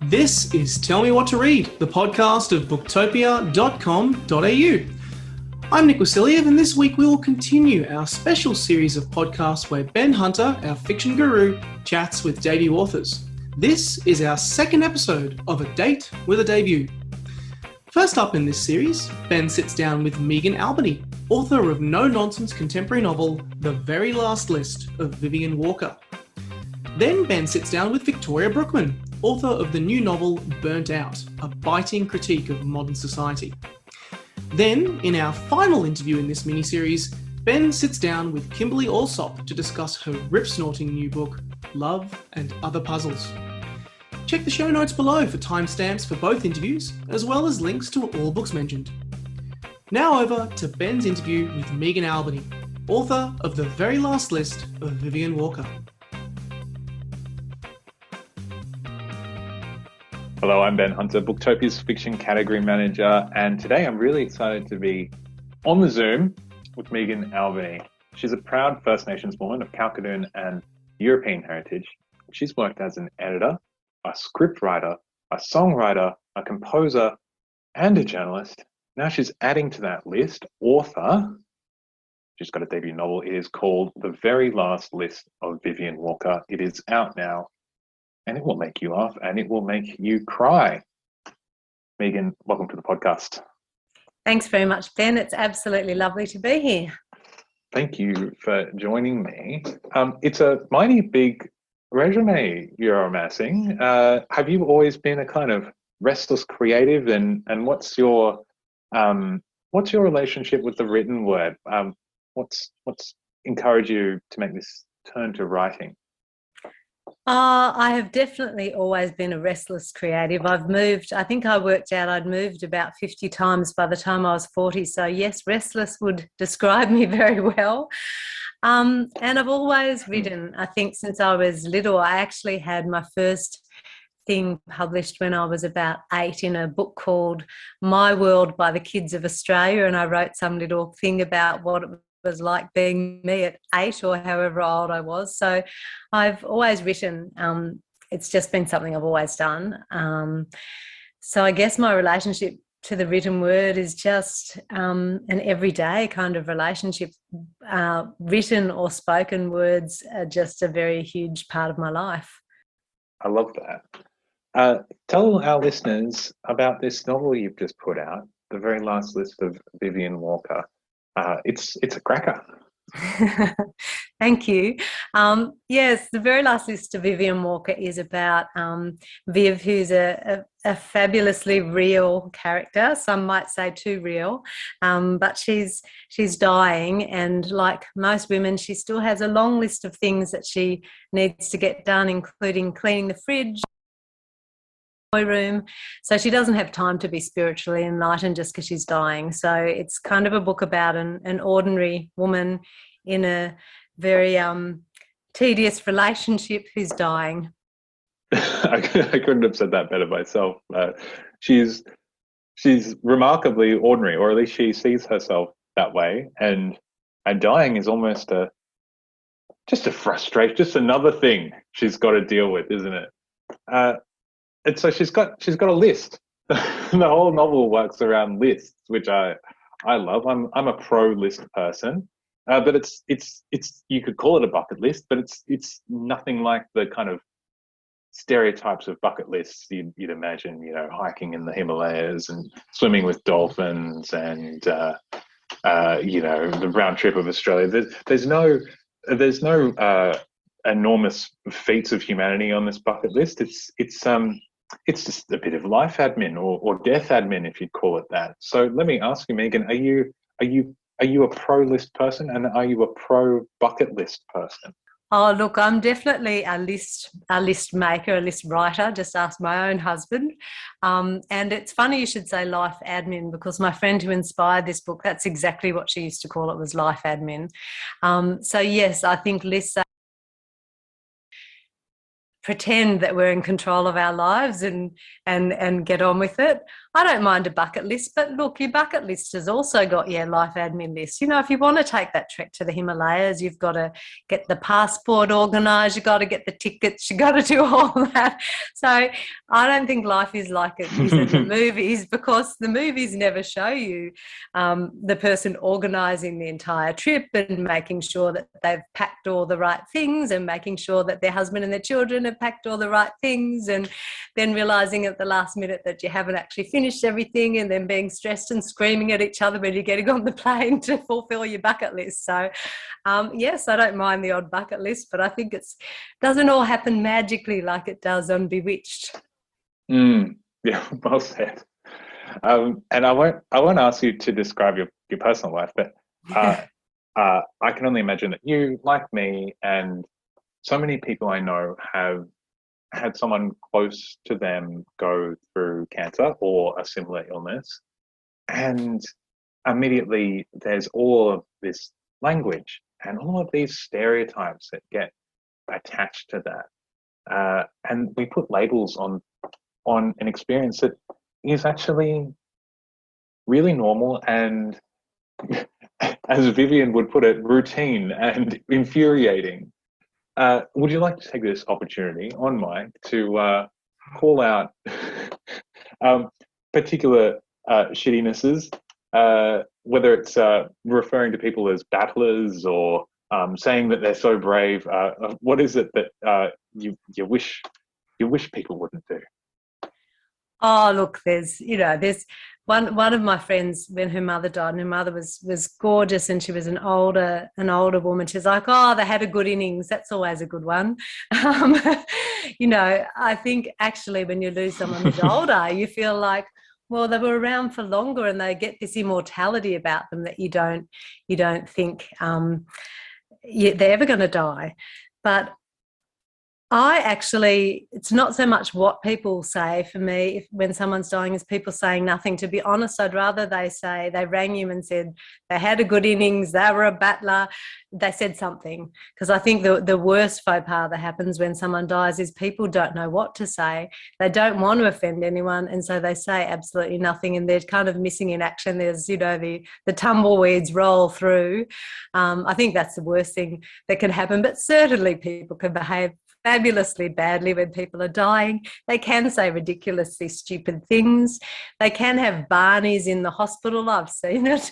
This is Tell Me What to Read, the podcast of booktopia.com.au. I'm Nick Wasiliev, and this week we will continue our special series of podcasts where Ben Hunter, our fiction guru, chats with debut authors. This is our second episode of A Date with a Debut. First up in this series, Ben sits down with Megan Albany, author of no-nonsense contemporary novel The Very Last List of Vivian Walker. Then Ben sits down with Victoria Brookman, author of the new novel Burnt Out, a biting critique of modern society. Then, in our final interview in this mini-series, Ben sits down with Kimberly Allsop to discuss her rip-snorting new book, Love and Other Puzzles. Check the show notes below for timestamps for both interviews, as well as links to all books mentioned. Now over to Ben's interview with Megan Albany, author of The Very Last List of Vivian Walker. Hello, I'm Ben Hunter, Booktopia's fiction category manager, and today I'm really excited to be on the Zoom with Megan Albany. She's a proud First Nations woman of Kalkadoon and European heritage. She's worked as an editor, a scriptwriter, a songwriter, a composer, and a journalist. Now she's adding to that list, author. She's got a debut novel. It is called The Very Last List of Vivian Walker. It is out now, and it will make you laugh and it will make you cry. Megan, welcome to the podcast. Thanks very much, Ben. It's absolutely lovely to be here. Thank you for joining me. It's a mighty big resume you're amassing. Have you always been a kind of restless creative, and what's your relationship with the written word? What's encouraged you to make this turn to writing? I have definitely always been a restless creative. I think I worked out I'd moved about 50 times by the time I was 40. So yes, restless would describe me very well. And I've always written. I think since I was little. I actually had my first thing published when I was about 8 in a book called My World by the Kids of Australia, and I wrote some little thing about what it was like being me at 8 or however old I was. So I've always written. It's just been something I've always done. So I guess my relationship to the written word is just an everyday kind of relationship. Written or spoken words are just a very huge part of my life. I love that. Tell our listeners about this novel you've just put out, The Very Last List of Vivian Walker. It's a cracker. Thank you. Yes, The Very Last List of Vivian Walker is about Viv, who's a fabulously real character. Some might say too real, but she's dying, and like most women, she still has a long list of things that she needs to get done, including cleaning the fridge, room. So she doesn't have time to be spiritually enlightened just because she's dying. So it's kind of a book about an ordinary woman in a very tedious relationship who's dying. I couldn't have said that better myself. She's remarkably ordinary, or at least she sees herself that way, and dying is almost just a frustration, just another thing she's got to deal with, isn't it? And so she's got a list. The whole novel works around lists, which I love. I'm a pro list person, but it's you could call it a bucket list, but it's nothing like the kind of stereotypes of bucket lists you'd imagine. Hiking in the Himalayas and swimming with dolphins, and the round trip of Australia. There's no enormous feats of humanity on this bucket list. It's just a bit of life admin or death admin, if you'd call it that. So let me ask you, Megan, are you a pro list person, and are you a pro bucket list person? Oh, look, I'm definitely a list maker, a list writer. Just ask my own husband. And it's funny you should say life admin, because my friend who inspired this book, that's exactly what she used to call it, was life admin. So yes, I think lists pretend that we're in control of our lives and get on with it. I don't mind a bucket list, but look, your bucket list has also got your life admin list. You know, if you want to take that trek to the Himalayas, you've got to get the passport organised, you've got to get the tickets, you've got to do all that. So I don't think life is like it is in the movies, because the movies never show you the person organising the entire trip and making sure that they've packed all the right things and making sure that their husband and their children have packed all the right things, and then realising at the last minute that you haven't actually finished everything, and then being stressed and screaming at each other when you're getting on the plane to fulfil your bucket list. So yes, I don't mind the odd bucket list, but I think it doesn't all happen magically like it does on Bewitched. Yeah, well said. And I won't ask you to describe your personal life, but I can only imagine that you, like me, and so many people I know, have had someone close to them go through cancer or a similar illness, and immediately there's all of this language and all of these stereotypes that get attached to that, and we put labels on an experience that is actually really normal and, as Vivian would put it, routine and infuriating. Would you like to take this opportunity on mic to call out particular shittinesses, whether it's referring to people as battlers or saying that they're so brave? What is it that you wish people wouldn't do? Oh, look, there's one of my friends, when her mother died, and her mother was gorgeous, and she was an older woman. She's like, oh, they had a good innings. That's always a good one. I think actually when you lose someone who's older, you feel like, well, they were around for longer, and they get this immortality about them that you don't think they're ever going to die. But it's not so much what people say for me when someone's dying as people saying nothing. To be honest, I'd rather they say they rang you and said they had a good innings, they were a battler, they said something. Because I think the worst faux pas that happens when someone dies is people don't know what to say. They don't want to offend anyone, and so they say absolutely nothing, and they're kind of missing in action. There's, the tumbleweeds roll through. I think that's the worst thing that can happen, but certainly people can behave fabulously badly when people are dying. They can say ridiculously stupid things. They can have Barneys in the hospital. I've seen it.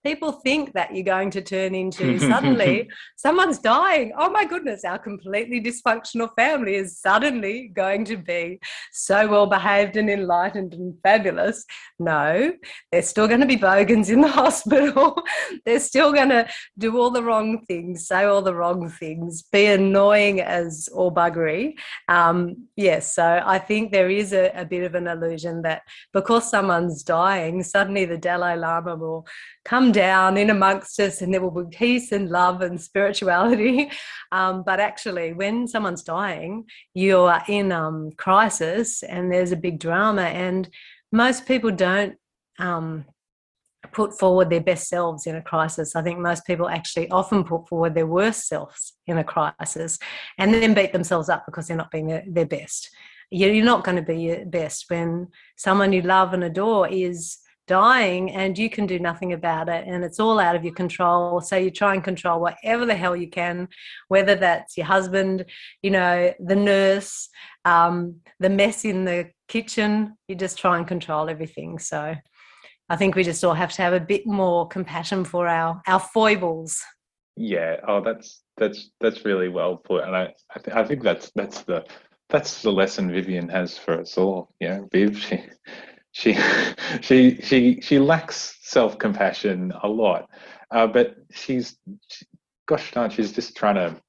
People think that you're going to turn into, suddenly someone's dying. Oh my goodness, our completely dysfunctional family is suddenly going to be so well behaved and enlightened and fabulous. No, they're still going to be bogans in the hospital. They're still going to do all the wrong things, say all the wrong things, be annoying as all buggery. Yes, so I think there is a bit of an illusion that because someone's dying, suddenly the Dalai Lama will come down in amongst us and there will be peace and love and spirituality. But actually, when someone's dying, you're in crisis and there's a big drama, and most people don't put forward their best selves in a crisis. I think most people actually often put forward their worst selves in a crisis and then beat themselves up because they're not being their best. You're not going to be your best when someone you love and adore is dying and you can do nothing about it, and it's all out of your control. So you try and control whatever the hell you can, whether that's your husband, the nurse, the mess in the kitchen. You just try and control everything. So I think we just all have to have a bit more compassion for our foibles. Yeah. Oh, that's really well put, and I think that's the lesson Vivian has for us all. Viv, she lacks self-compassion a lot, but she's just trying to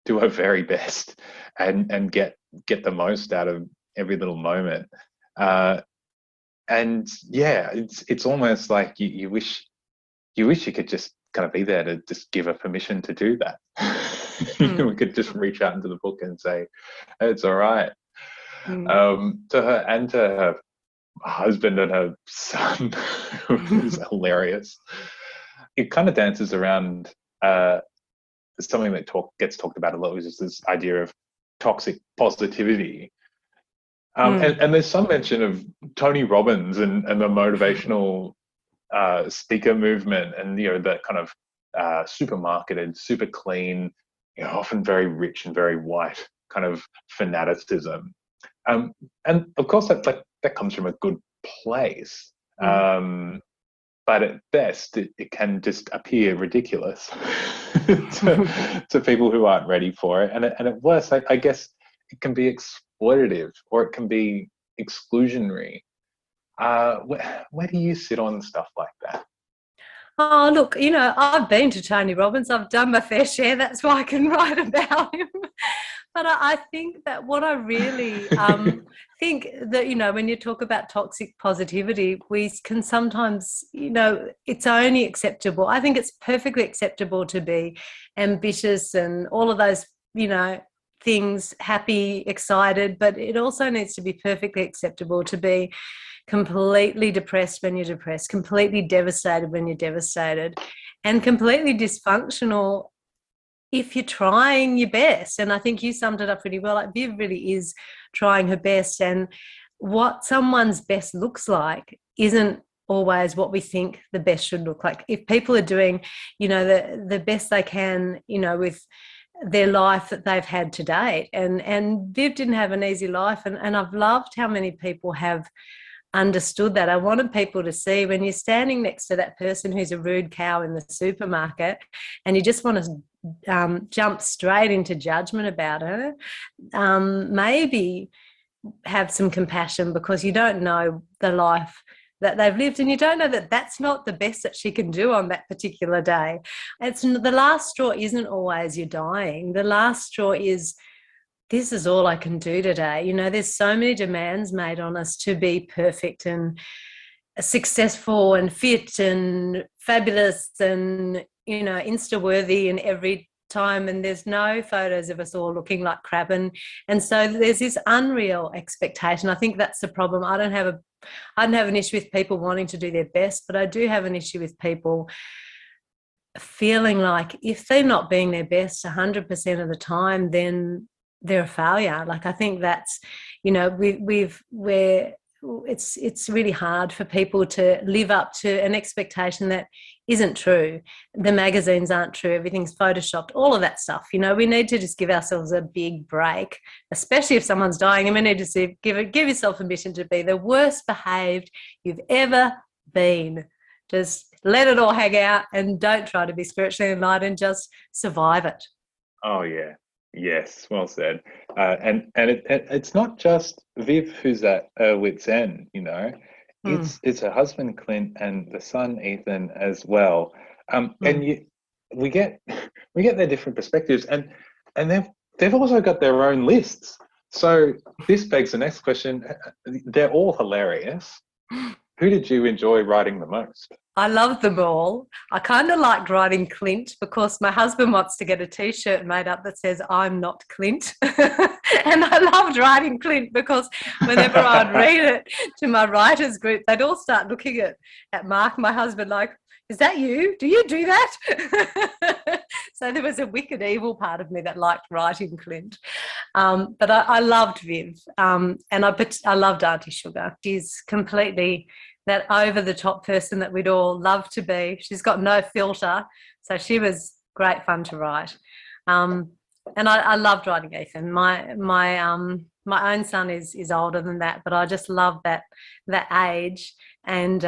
do her very best and get the most out of every little moment. And yeah, it's almost like you wish you could just kind of be there to just give her permission to do that. We could just reach out into the book and say, it's all right. To her and to her husband and her son, who's hilarious. It kind of dances around something that gets talked about a lot, which is this idea of toxic positivity. And there's some mention of Tony Robbins and the motivational speaker movement, and that kind of supermarketed, super clean, often very rich and very white kind of fanaticism. And of course that comes from a good place. But at best, it can just appear ridiculous to people who aren't ready for it. And at worst, I guess it can be exploitative, or it can be exclusionary. Where do you sit on stuff like that? Oh, look, I've been to Tony Robbins. I've done my fair share. That's why I can write about him. But I think that what I really think that, when you talk about toxic positivity, we can sometimes, it's only acceptable. I think it's perfectly acceptable to be ambitious and all of those, things, happy, excited, but it also needs to be perfectly acceptable to be completely depressed when you're depressed, completely devastated when you're devastated, and completely dysfunctional if you're trying your best. And I think you summed it up pretty well. Like, Viv really is trying her best, and what someone's best looks like isn't always what we think the best should look like. If people are doing, the best they can, with their life that they've had to date, and Viv didn't have an easy life, and I've loved how many people have understood that. I wanted people to see, when you're standing next to that person who's a rude cow in the supermarket and you just want to jump straight into judgment about her, maybe have some compassion, because you don't know the life that they've lived, and you don't know that that's not the best that she can do on that particular day. It's the last straw isn't always you're dying. The last straw is, this is all I can do today. There's so many demands made on us to be perfect and successful and fit and fabulous and, Insta-worthy in every time. And there's no photos of us all looking like crap. And so there's this unreal expectation. I think that's the problem. I don't have an issue with people wanting to do their best, but I do have an issue with people feeling like if they're not being their best 100% of the time, then they're a failure. Like, I think that's, it's really hard for people to live up to an expectation that isn't true. The magazines aren't true. Everything's photoshopped, all of that stuff. We need to just give ourselves a big break, especially if someone's dying, and we need to give yourself permission to be the worst behaved you've ever been. Just let it all hang out and don't try to be spiritually enlightened. Just survive it. Oh, yeah. Yes, well said. And it's not just Viv who's at wit's end, It's her husband Clint and the son Ethan as well. And we get their different perspectives, and they've also got their own lists. So this begs the next question. They're all hilarious. Who did you enjoy writing the most? I love them all. I kind of liked writing Clint because my husband wants to get a T-shirt made up that says, "I'm not Clint." And I loved writing Clint because whenever I'd read it to my writers group, they'd all start looking at Mark, my husband, like, "Is that you? Do you do that?" So there was a wicked evil part of me that liked writing Clint. But I loved Viv. And I loved Auntie Sugar. She's completely that over-the-top person that we'd all love to be. She's got no filter. So she was great fun to write. And I loved writing Ethan. My own son is older than that, but I just love that age. And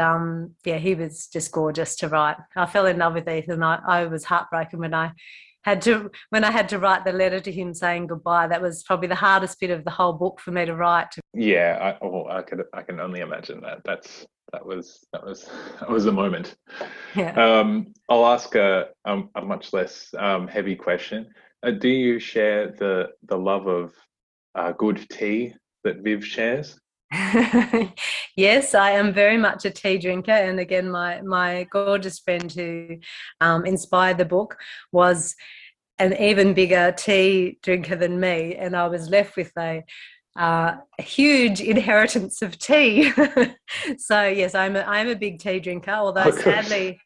he was just gorgeous to write. I fell in love with Ethan. I was heartbroken when I had to write the letter to him saying goodbye. That was probably the hardest bit of the whole book for me to write. Yeah, I can only imagine that. That was a moment. Yeah. I'll ask a much less heavy question. Do you share the love of good tea that Viv shares? Yes, I am very much a tea drinker, and again, my gorgeous friend who inspired the book was an even bigger tea drinker than me, and I was left with a huge inheritance of tea. So yes, I'm a big tea drinker, although sadly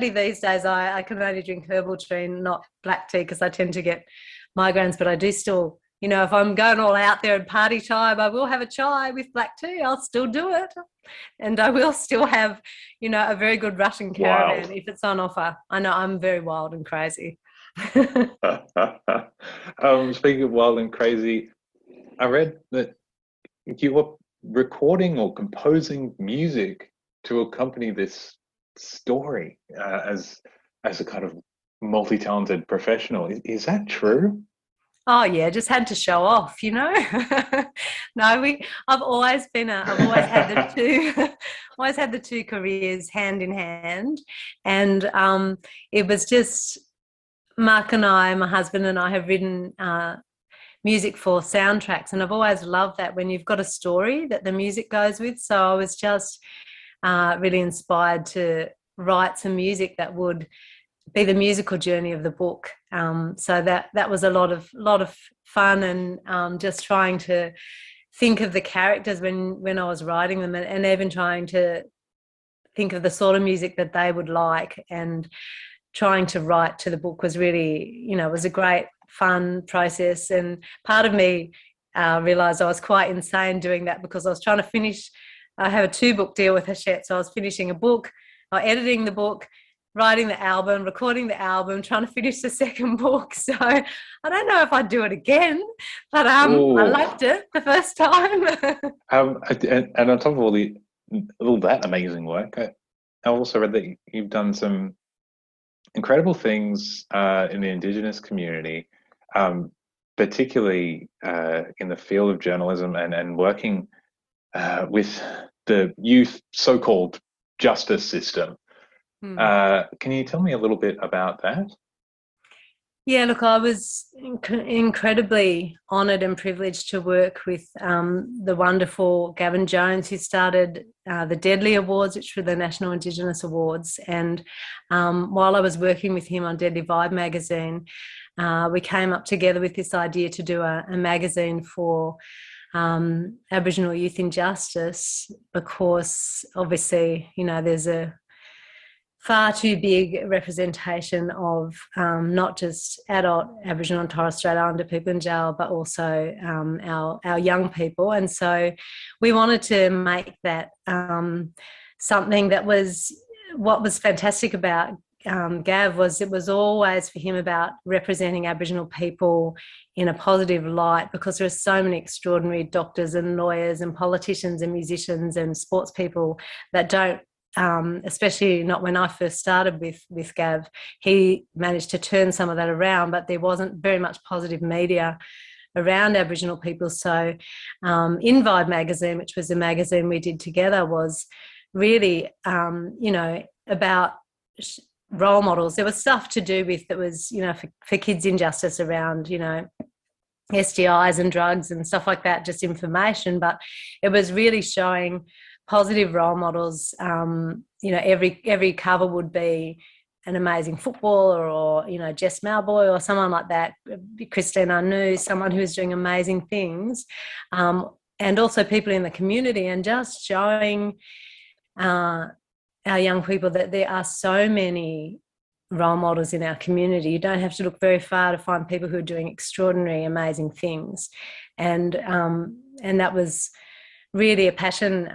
these days I can only drink herbal tea, not black tea, because I tend to get migraines, but I do still you know, if I'm going all out there and party time, I will have a chai with black tea. I'll still do it. And I will still have, you know, a very good Russian caravan if it's on offer. I know I'm very wild and crazy. Speaking of wild and crazy, I read that you were recording or composing music to accompany this story as a kind of multi-talented professional. Is that true? Oh yeah, just had to show off, you know. No, I've always had the two, always had the two careers hand in hand, and it was just Mark and I, my husband and I, have written music for soundtracks, and I've always loved that when you've got a story that the music goes with. So I was just really inspired to write some music that would be the musical journey of the book. So that was a lot of fun, and just trying to think of the characters when I was writing them, and even trying to think of the sort of music that they would like, and trying to write to the book was really, you know, was a great fun process. And part of me realised I was quite insane doing that, because I was trying to finish. I have a 2-book deal with Hachette, so I was finishing a book, or editing the book, writing the album, recording the album, trying to finish the 2nd book. So I don't know if I'd do it again, but I loved it the first time. And on top of all that amazing work, I also read that you've done some incredible things in the Indigenous community, particularly in the field of journalism and working with the youth so-called justice system. Can you tell me a little bit about that? Yeah, look, I was incredibly honoured and privileged to work with the wonderful Gavin Jones, who started the Deadly Awards, which were the National Indigenous Awards. And while I was working with him on Deadly Vibe magazine, we came up together with this idea to do a magazine for Aboriginal youth in justice, because obviously, you know, there's a far too big representation of not just adult Aboriginal and Torres Strait Islander people in jail, but also our young people. And so we wanted to make that something that was, what was fantastic about Gav was, it was always for him about representing Aboriginal people in a positive light, because there are so many extraordinary doctors and lawyers and politicians and musicians and sports people that don't, especially not when I first started with Gav. He managed to turn some of that around, but there wasn't very much positive media around Aboriginal people. So In Vibe magazine, which was a magazine we did together, was really, you know, about role models. There was stuff to do with that was, you know, for kids in justice around, you know, STIs and drugs and stuff like that, just information. But it was really showing positive role models. You know, every cover would be an amazing footballer, or, you know, Jess Malboy or someone like that, Christine Anu, someone who is doing amazing things, and also people in the community, and just showing our young people that there are so many role models in our community. You don't have to look very far to find people who are doing extraordinary, amazing things. And that was really a passion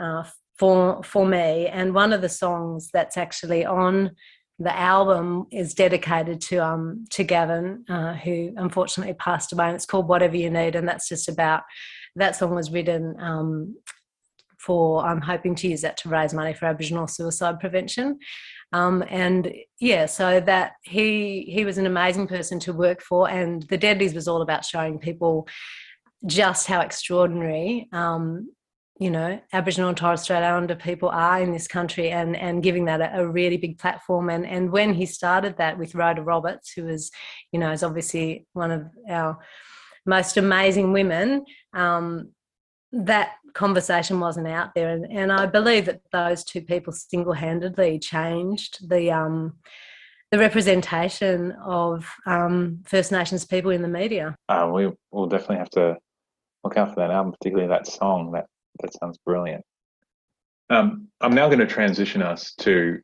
for me. And one of the songs that's actually on the album is dedicated to Gavin, who unfortunately passed away, and it's called Whatever You Need. And that's just about, that song was written I'm hoping to use that to raise money for Aboriginal suicide prevention. And yeah, so that he was an amazing person to work for. And the Deadlies was all about showing people just how extraordinary, you know, Aboriginal and Torres Strait Islander people are in this country, and giving that a really big platform. And when he started that with Rhoda Roberts, who is, you know, is obviously one of our most amazing women, that conversation wasn't out there. And I believe that those two people single-handedly changed the representation of First Nations people in the media. We will definitely have to look out for that album, particularly that song. That sounds brilliant. I'm now going to transition us to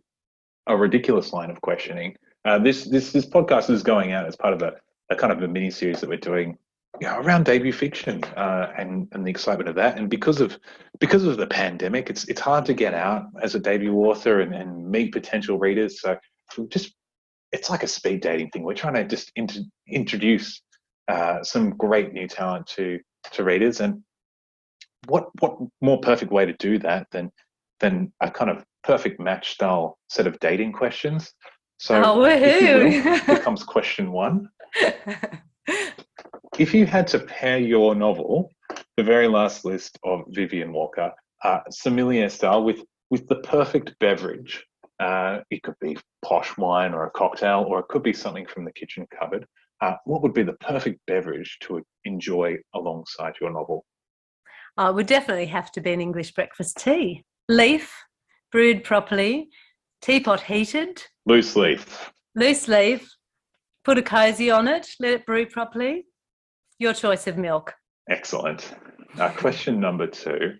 a ridiculous line of questioning. This podcast is going out as part of a kind of a mini series that we're doing around debut fiction and the excitement of that, and because of the pandemic, it's hard to get out as a debut author and meet potential readers. So just it's like a speed dating thing. We're trying to just introduce some great new talent to readers, and what more perfect way to do that than a kind of perfect match style set of dating questions. So if you will, becomes question one. If you had to pair your novel, The Very Last List of Vivian Walker, sommelier style, with the perfect beverage, it could be posh wine or a cocktail, or it could be something from the kitchen cupboard, what would be the perfect beverage to enjoy alongside your novel? It would definitely have to be an English breakfast tea. Leaf, brewed properly, teapot heated. Loose leaf. Loose leaf, put a cosy on it, let it brew properly. Your choice of milk. Excellent. Question number 2.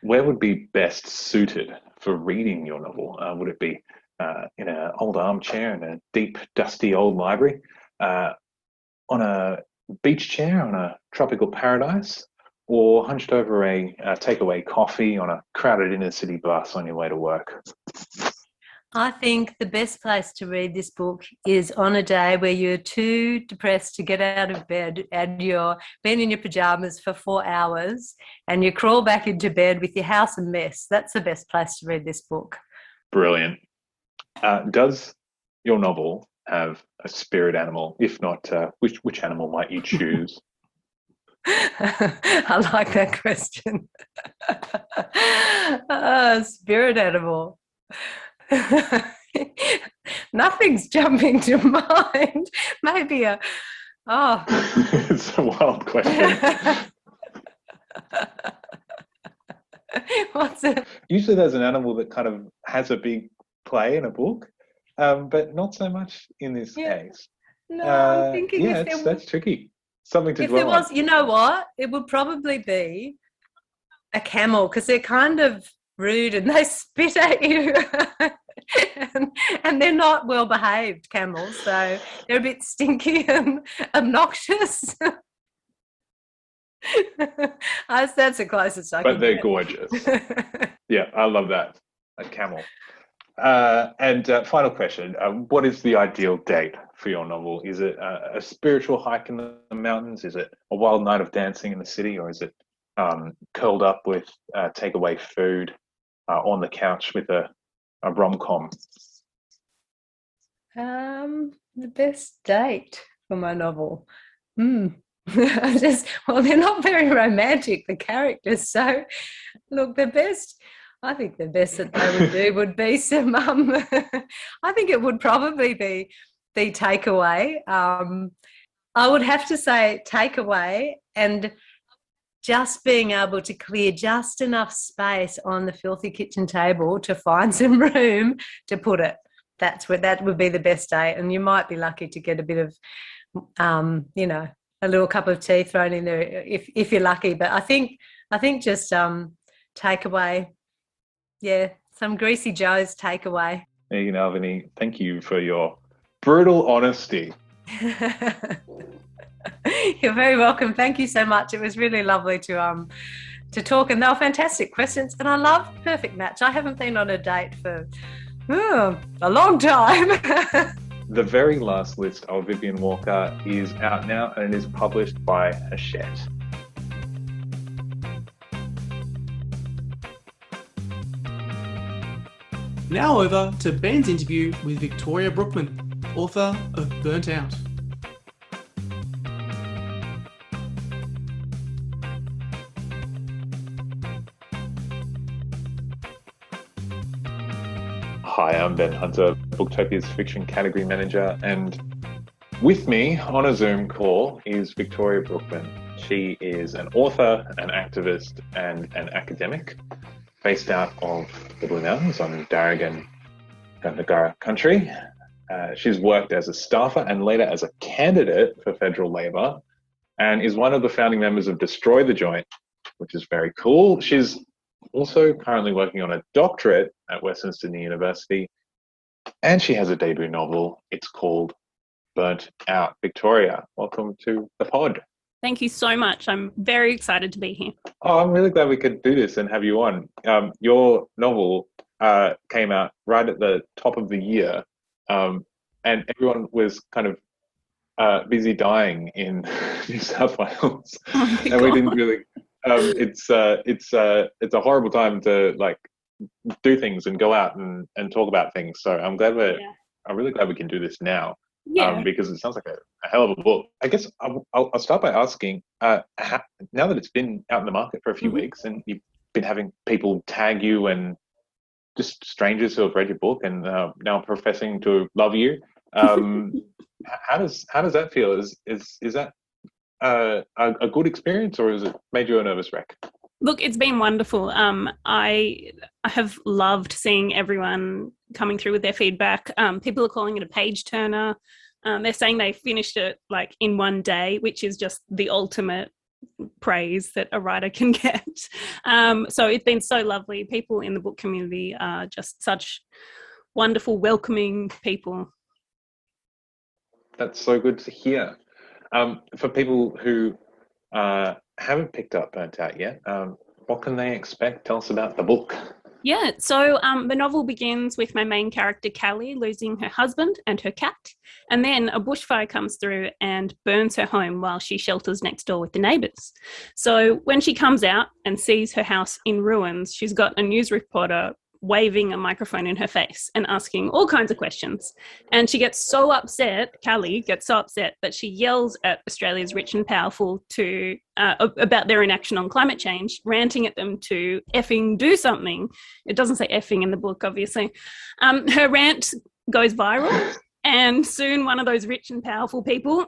Where would be best suited for reading your novel? Would it be in an old armchair in a deep, dusty old library, on a beach chair on a tropical paradise, or hunched over a takeaway coffee on a crowded inner city bus on your way to work? I think the best place to read this book is on a day where you're too depressed to get out of bed and you're been in your pajamas for 4 hours and you crawl back into bed with your house a mess. That's the best place to read this book. Brilliant. Does your novel have a spirit animal? If not, which animal might you choose? I like that question. Spirit animal. Nothing's jumping to mind. Maybe It's a wild question. What's it? Usually there's an animal that kind of has a big play in a book, but not so much in this case. No, I'm thinking that's tricky. Something to if dwell there was, on. you know what? It would probably be a camel, because they're kind of rude and they spit at you. and they're not well behaved camels, so they're a bit stinky and obnoxious. That's the closest I can But they're get. gorgeous. Yeah, I love that. A camel. And final question, what is the ideal date for your novel? Is it a spiritual hike in the mountains? Is it a wild night of dancing in the city? Or is it curled up with takeaway food on the couch with a rom-com? The best date for my novel. Well, they're not very romantic, the characters. So, look, I think the best that they would do would be some, I think it would probably be the takeaway. I would have to say takeaway, and just being able to clear just enough space on the filthy kitchen table to find some room to put it. That would be the best date. And you might be lucky to get a bit of, a little cup of tea thrown in there if you're lucky. But I think just takeaway. Yeah, some Greasy Joe's takeaway. Megan Alvany, thank you for your brutal honesty. You're very welcome. Thank you so much. It was really lovely to talk, and they were fantastic questions. And I love Perfect Match. I haven't been on a date for a long time. The Very Last List of Vivian Walker is out now, and it is published by Hachette. Now over to Ben's interview with Victoria Brookman, author of Burnt Out. Hi, I'm Ben Hunter, Booktopia's fiction category manager, and with me on a Zoom call is Victoria Brookman. She is an author, an activist, and an academic based out of the Blue Mountains on Darug, Gundungurra country. She's worked as a staffer and later as a candidate for federal Labor, and is one of the founding members of Destroy the Joint, which is very cool. She's also currently working on a doctorate at Western Sydney University, and she has a debut novel. It's called Burnt Out. Victoria, welcome to the pod. Thank you so much. I'm very excited to be here. Oh, I'm really glad we could do this and have you on. Your novel came out right at the top of the year, and everyone was kind of busy dying in New South Wales, Oh my and we didn't God. really. It's a horrible time to like do things and go out and talk about things. So Yeah. I'm really glad we can do this now. Yeah. Because it sounds like a hell of a book. I guess I'll start by asking, now that it's been out in the market for a few Mhm. weeks and you've been having people tag you and just strangers who have read your book and now professing to love you, how does that feel? Is that a good experience, or has it made you a nervous wreck? Look, it's been wonderful. I have loved seeing everyone coming through with their feedback. People are calling it a page turner. They're saying they finished it like in one day, which is just the ultimate praise that a writer can get. So it's been so lovely. People in the book community are just such wonderful, welcoming people. That's so good to hear. For people who haven't picked up Burnt Out yet, what can they expect? Tell us about the book. Yeah, so the novel begins with my main character, Callie, losing her husband and her cat. And then a bushfire comes through and burns her home while she shelters next door with the neighbours. So when she comes out and sees her house in ruins, she's got a news reporter waving a microphone in her face and asking all kinds of questions. And she gets so upset, Callie gets so upset that she yells at Australia's rich and powerful to about their inaction on climate change, ranting at them to effing do something. It doesn't say effing in the book, obviously. Her rant goes viral. And soon one of those rich and powerful people,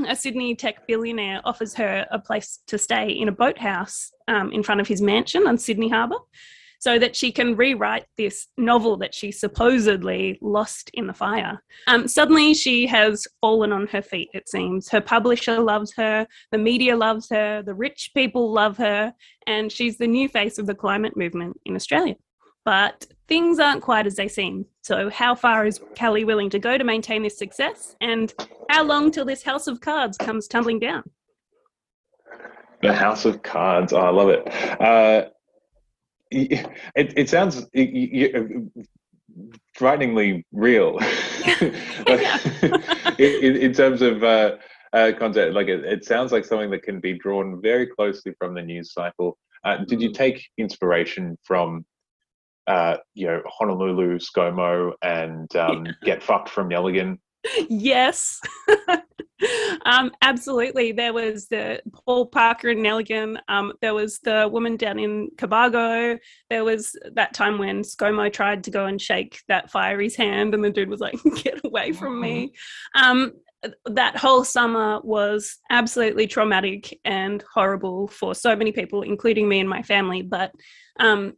a Sydney tech billionaire, offers her a place to stay in a boathouse in front of his mansion on Sydney Harbour, so that she can rewrite this novel that she supposedly lost in the fire. Suddenly she has fallen on her feet, it seems. Her publisher loves her, the media loves her, the rich people love her, and she's the new face of the climate movement in Australia. But things aren't quite as they seem. So how far is Callie willing to go to maintain this success? And how long till this house of cards comes tumbling down? The House of Cards. Oh, I love it. It sounds frighteningly real in terms of content. Like it sounds like something that can be drawn very closely from the news cycle. Did you take inspiration from Honolulu, ScoMo, and Get Fucked from Nelligan? Yes. Absolutely. There was the Paul Parker in Nelligan. There was the woman down in Cobargo. There was that time when ScoMo tried to go and shake that fiery's hand and the dude was like, get away from me. That whole summer was absolutely traumatic and horrible for so many people, including me and my family, but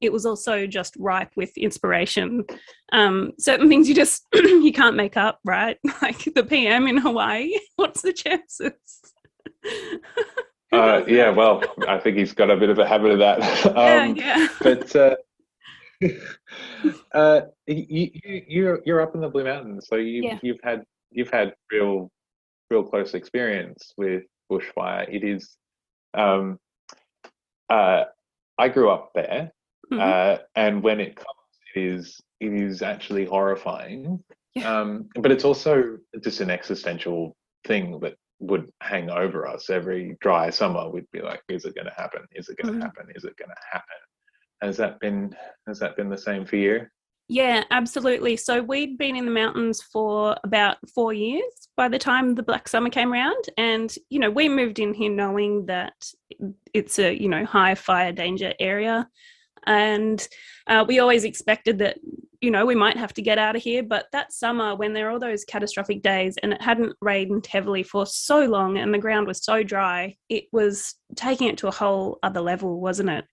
it was also just ripe with inspiration. Certain things you can't make up, right? Like the PM in Hawaii. What's the chances? Yeah, well, I think he's got a bit of a habit of that. Yeah. But you're up in the Blue Mountains, so you've had real close experience with bushfire. It is. I grew up there, and when it comes, it is actually horrifying. Yeah. But it's also just an existential thing that would hang over us every dry summer. We'd be like, "Is it going to happen? Is it going to happen? Is it going to happen?" Has that been the same for you? Yeah, absolutely. So we'd been in the mountains for about 4 years by the time the Black Summer came around. And, we moved in here knowing that it's a, high fire danger area. And we always expected that, we might have to get out of here. But that summer, when there were all those catastrophic days and it hadn't rained heavily for so long and the ground was so dry, it was taking it to a whole other level, wasn't it?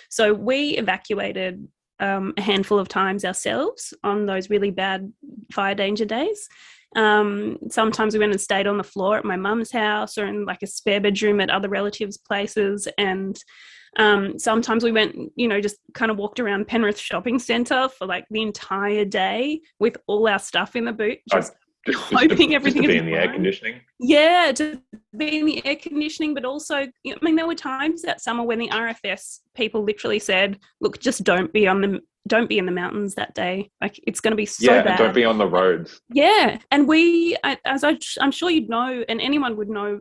So we evacuated a handful of times ourselves on those really bad fire danger days. Sometimes we went and stayed on the floor at my mum's house or in like a spare bedroom at other relatives' places. And sometimes we went, just kind of walked around Penrith Shopping Centre for like the entire day with all our stuff in the boot. hoping everything just to would be in the air fine. conditioning. Yeah, to be in the air conditioning, but also, I mean, there were times that summer when the RFS people literally said, "Look, just don't be in the mountains that day. Like, it's going to be so And bad." don't be on the roads. Yeah, and I'm sure you'd know, and anyone would know,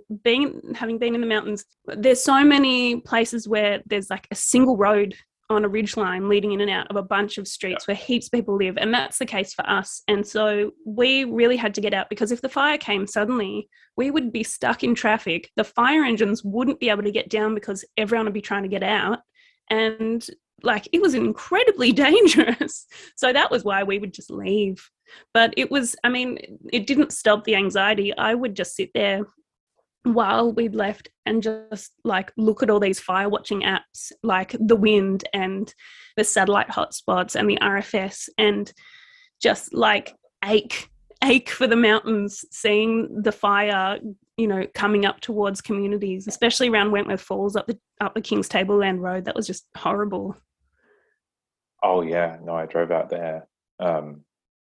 having been in the mountains, there's so many places where there's like a single road on a ridgeline leading in and out of a bunch of streets where heaps of people live, and that's the case for us. And so we really had to get out, because if the fire came suddenly, we would be stuck in traffic. The fire engines wouldn't be able to get down because everyone would be trying to get out, and like, it was incredibly dangerous. So that was why we would just leave. But it didn't stop the anxiety. I would just sit there while we'd left and just like look at all these fire watching apps, like the Wind and the satellite hotspots and the RFS, and just like ache for the mountains, seeing the fire, coming up towards communities, especially around Wentworth Falls, up the King's Tableland Road. That was just horrible. Oh yeah, no, I drove out there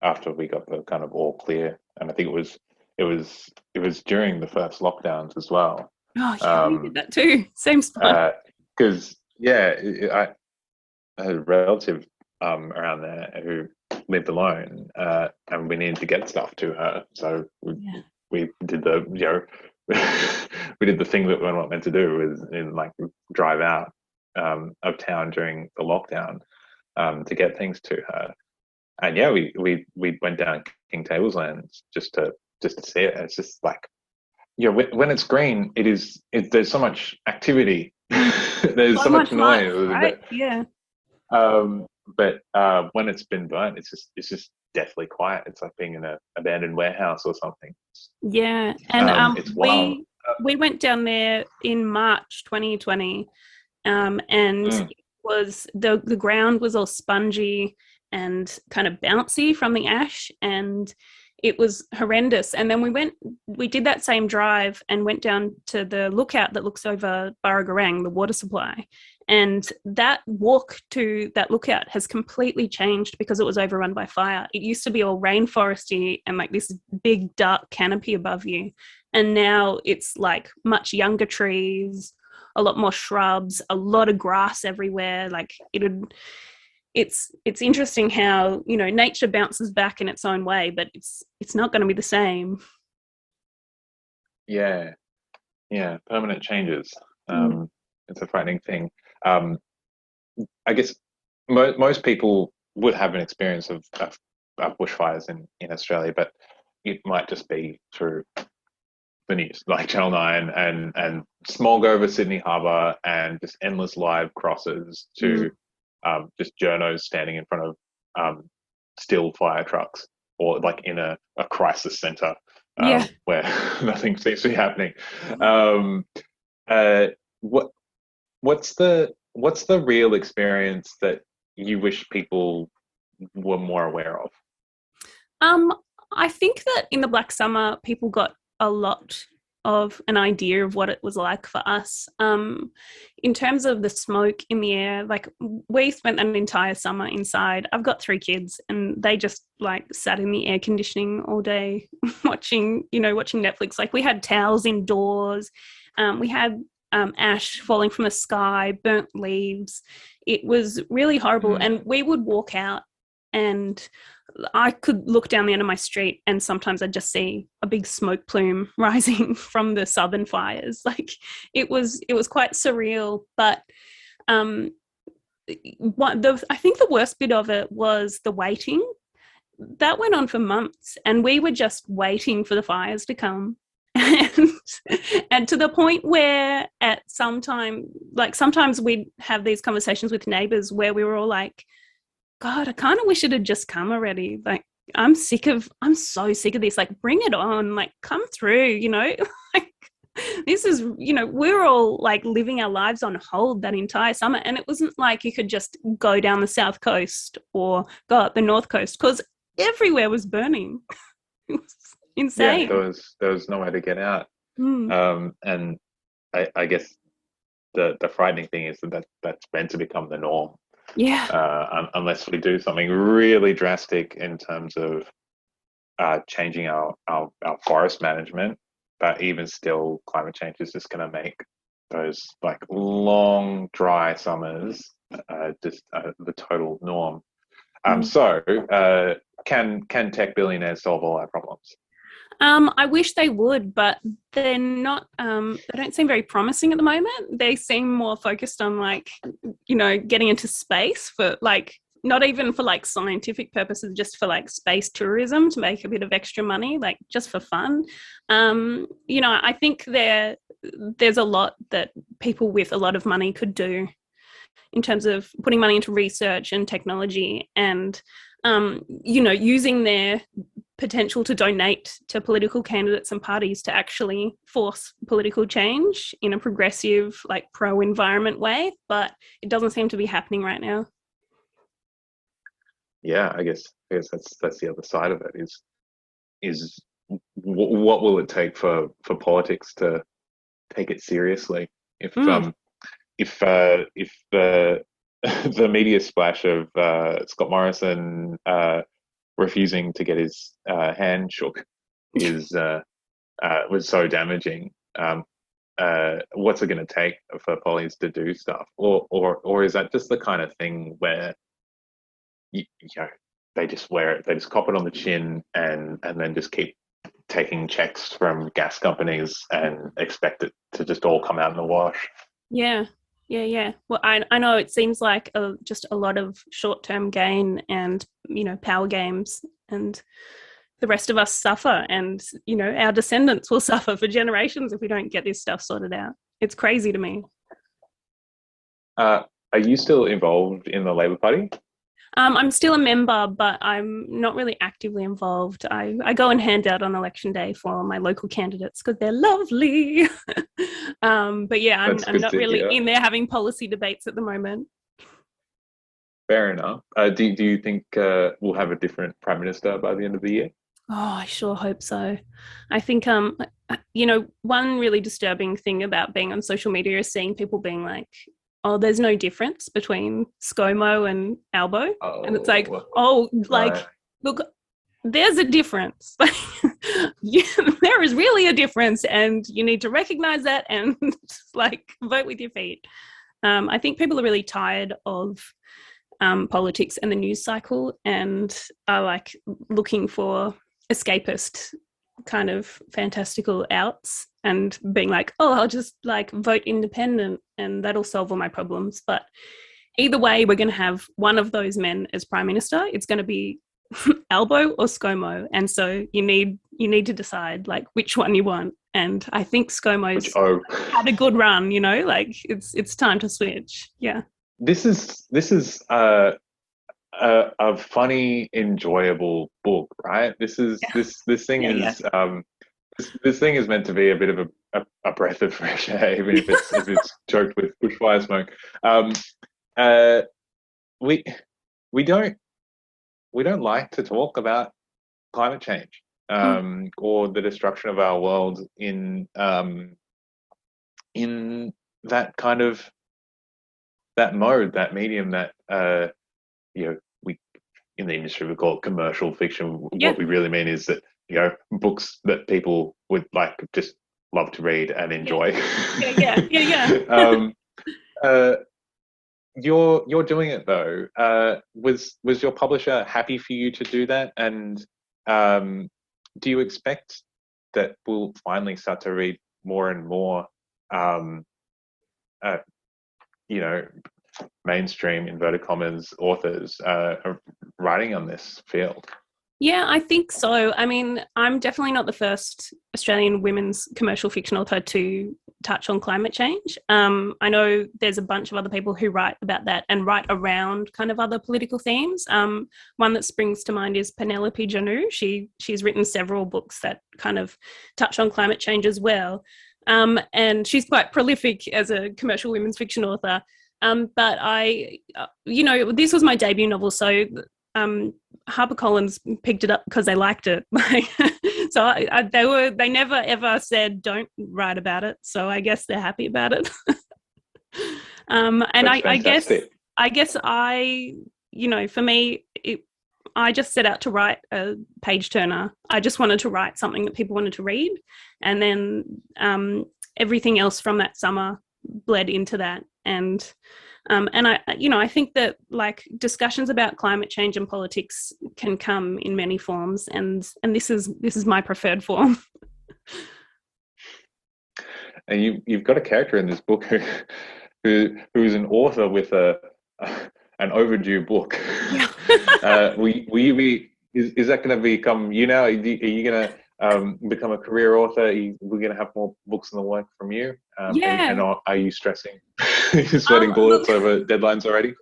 after we got the kind of all clear, and I think it was during the first lockdowns as well. Oh yeah, we did that too. Same spot. Because I had a relative around there who lived alone, and we needed to get stuff to her, so we did the we did the thing that we're not meant to do, is like drive out of town during the lockdown to get things to her. And yeah, we went down King Tablelands just to see it. And it's just like, when it's green, there's so much activity. There's so much noise, right? Yeah. But when it's been burnt, it's just deathly quiet. It's like being in an abandoned warehouse or something. Yeah, and it's wild. We went down there in March 2020, and it was the ground was all spongy and kind of bouncy from the ash, and it was horrendous. And then we did that same drive and went down to the lookout that looks over Barragarang, the water supply. And that walk to that lookout has completely changed because it was overrun by fire. It used to be all rainforesty and like this big dark canopy above you. And now it's like much younger trees, a lot more shrubs, a lot of grass everywhere. Like it's interesting how, nature bounces back in its own way, but it's not going to be the same. Yeah, permanent changes. It's a frightening thing. I guess most people would have an experience of bushfires in Australia, but it might just be through the news, like Channel 9 and smog over Sydney Harbour and just endless live crosses to just journos standing in front of still fire trucks, or like in a crisis centre where nothing seems to be happening. What's the real experience that you wish people were more aware of? I think that in the Black Summer, people got a lot of an idea of what it was like for us. In terms of the smoke in the air, like we spent an entire summer inside. I've got 3 kids and they just like sat in the air conditioning all day watching Netflix. Like we had towels indoors. We had ash falling from the sky, burnt leaves. It was really horrible. And we would walk out and I could look down the end of my street and sometimes I'd just see a big smoke plume rising from the southern fires. Like it was quite surreal. But I think the worst bit of it was the waiting. That went on for months and we were just waiting for the fires to come. And to the point where sometimes we'd have these conversations with neighbours where we were all like, God, I kind of wish it had just come already. Like, I'm so sick of this. Like, bring it on. Like, come through, Like, this is, we're all like living our lives on hold that entire summer. And it wasn't like you could just go down the south coast or go up the north coast because everywhere was burning. It was insane. Yeah, there was nowhere to get out. And I guess the frightening thing is that's meant to become the norm. Yeah. Unless we do something really drastic in terms of changing our forest management, but even still, climate change is just going to make those like long dry summers just the total norm. So can tech billionaires solve all our problems? I wish they would, but they're not. They don't seem very promising at the moment. They seem more focused on getting into space for not even for scientific purposes, just for space tourism to make a bit of extra money, just for fun. I think there's a lot that people with a lot of money could do in terms of putting money into research and technology and, using their potential to donate to political candidates and parties to actually force political change in a progressive, pro-environment way. But it doesn't seem to be happening right now. Yeah, I guess that's the other side of it is what will it take for politics to take it seriously? If the the media splash of Scott Morrison refusing to get his hand shook was so damaging, what's it going to take for police to do stuff, or is that just the kind of thing where they just wear it, they just cop it on the chin and then just keep taking checks from gas companies and expect it to just all come out in the wash? Yeah. Well, I know it seems like just a lot of short-term gain and, power games, and the rest of us suffer, and, our descendants will suffer for generations if we don't get this stuff sorted out. It's crazy to me. Are you still involved in the Labor Party? I'm still a member, but I'm not really actively involved. I go and hand out on election day for my local candidates because they're lovely. But yeah, I'm not really in there having policy debates at the moment. Fair enough. Do you think we'll have a different Prime Minister by the end of the year? Oh, I sure hope so. I think, one really disturbing thing about being on social media is seeing people being like, oh, there's no difference between ScoMo and Albo. And it's like, right. Look, there's a difference. There is really a difference, and you need to recognize that and vote with your feet. I think people are really tired of politics and the news cycle, and are looking for escapist kind of fantastical outs and being like, oh, I'll just vote independent and that'll solve all my problems. But either way, we're going to have one of those men as Prime Minister. It's going to be Albo or ScoMo, and so you need to decide which one you want. And I think ScoMo's had a good run. It's time to switch. Yeah, this is a funny, enjoyable book, right? This thing is this thing is meant to be a bit of a breath of fresh air, even if it's choked with bushfire smoke. We don't like to talk about climate change or the destruction of our world in that kind of that mode, that medium that we in the industry we call it commercial fiction. Yeah. What we really mean is that books that people would just love to read and enjoy. Yeah. You're doing it though. Was your publisher happy for you to do that? And do you expect that we'll finally start to read more and more, mainstream inverted commas authors writing on this field? Yeah, I think so. I mean, I'm definitely not the first Australian women's commercial fiction author to touch on climate change. I know there's a bunch of other people who write about that and write around kind of other political themes. One that springs to mind is Penelope Janu. She's written several books that kind of touch on climate change as well. And she's quite prolific as a commercial women's fiction author. But this was my debut novel, so HarperCollins picked it up because they liked it. So they never ever said don't write about it. So I guess they're happy about it. And I guess for me, I just set out to write a page turner. I just wanted to write something that people wanted to read, and then everything else from that summer bled into that. And I think that like discussions about climate change and politics can come in many forms, and this is my preferred form. And you've got a character in this book who's an author with an overdue book. Yeah. Is that going to become you now? Are you going to become a career author? We're going to have more books in the work from you? Yeah. And are you stressing? You're sweating bullets over deadlines already?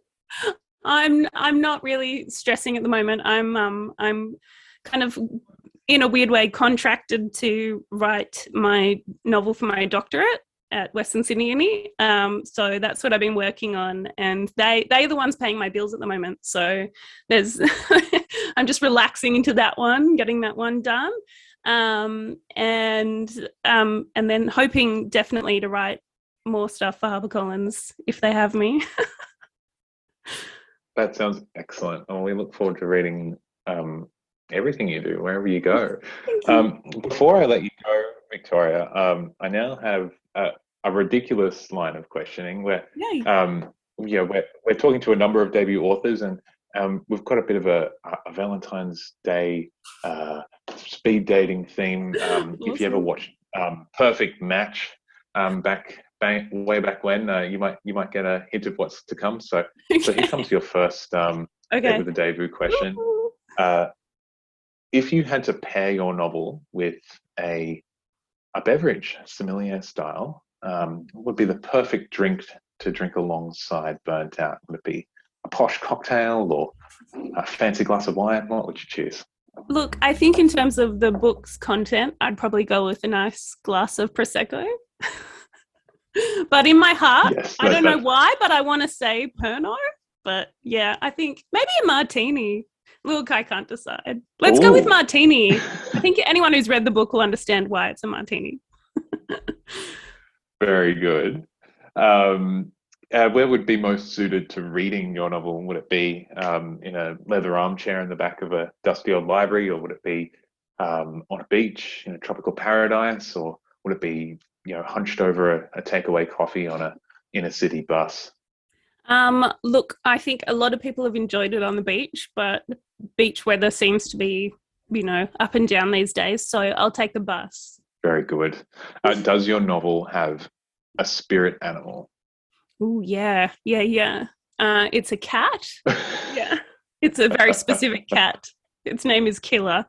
I'm not really stressing at the moment. I'm kind of in a weird way contracted to write my novel for my doctorate at Western Sydney Uni. So that's what I've been working on, and they're the ones paying my bills at the moment. So there's I'm just relaxing into that one, getting that one done. And then hoping definitely to write more stuff for HarperCollins if they have me. That sounds excellent. And we look forward to reading everything you do, wherever you go. Before I let you go, Victoria, I now have a ridiculous line of questioning where we're talking to a number of debut authors, and we've got a bit of a Valentine's Day speed dating theme. Awesome. If you ever watched Perfect Match way back when, you might get a hint of what's to come. So here comes your first date with a debut question. If you had to pair your novel with a beverage, sommelier style, what would be the perfect drink to drink alongside Burnt Out? Would it be a posh cocktail or a fancy glass of wine? What would you choose? Look, I think in terms of the book's content, I'd probably go with a nice glass of Prosecco. But in my heart, yes, I don't know why, but I want to say Pernod. But yeah, I think maybe a martini. Look, I can't decide. Let's go with martini. I think anyone who's read the book will understand why it's a martini. Very good. Where would be most suited to reading your novel? Would it be in a leather armchair in the back of a dusty old library, or would it be on a beach in a tropical paradise, or would it be hunched over a takeaway coffee on a inner city bus? Look, I think a lot of people have enjoyed it on the beach, but beach weather seems to be, up and down these days. So I'll take the bus. Very good. Does your novel have a spirit animal? Oh, yeah. It's a cat. Yeah. It's a very specific cat. Its name is Killer.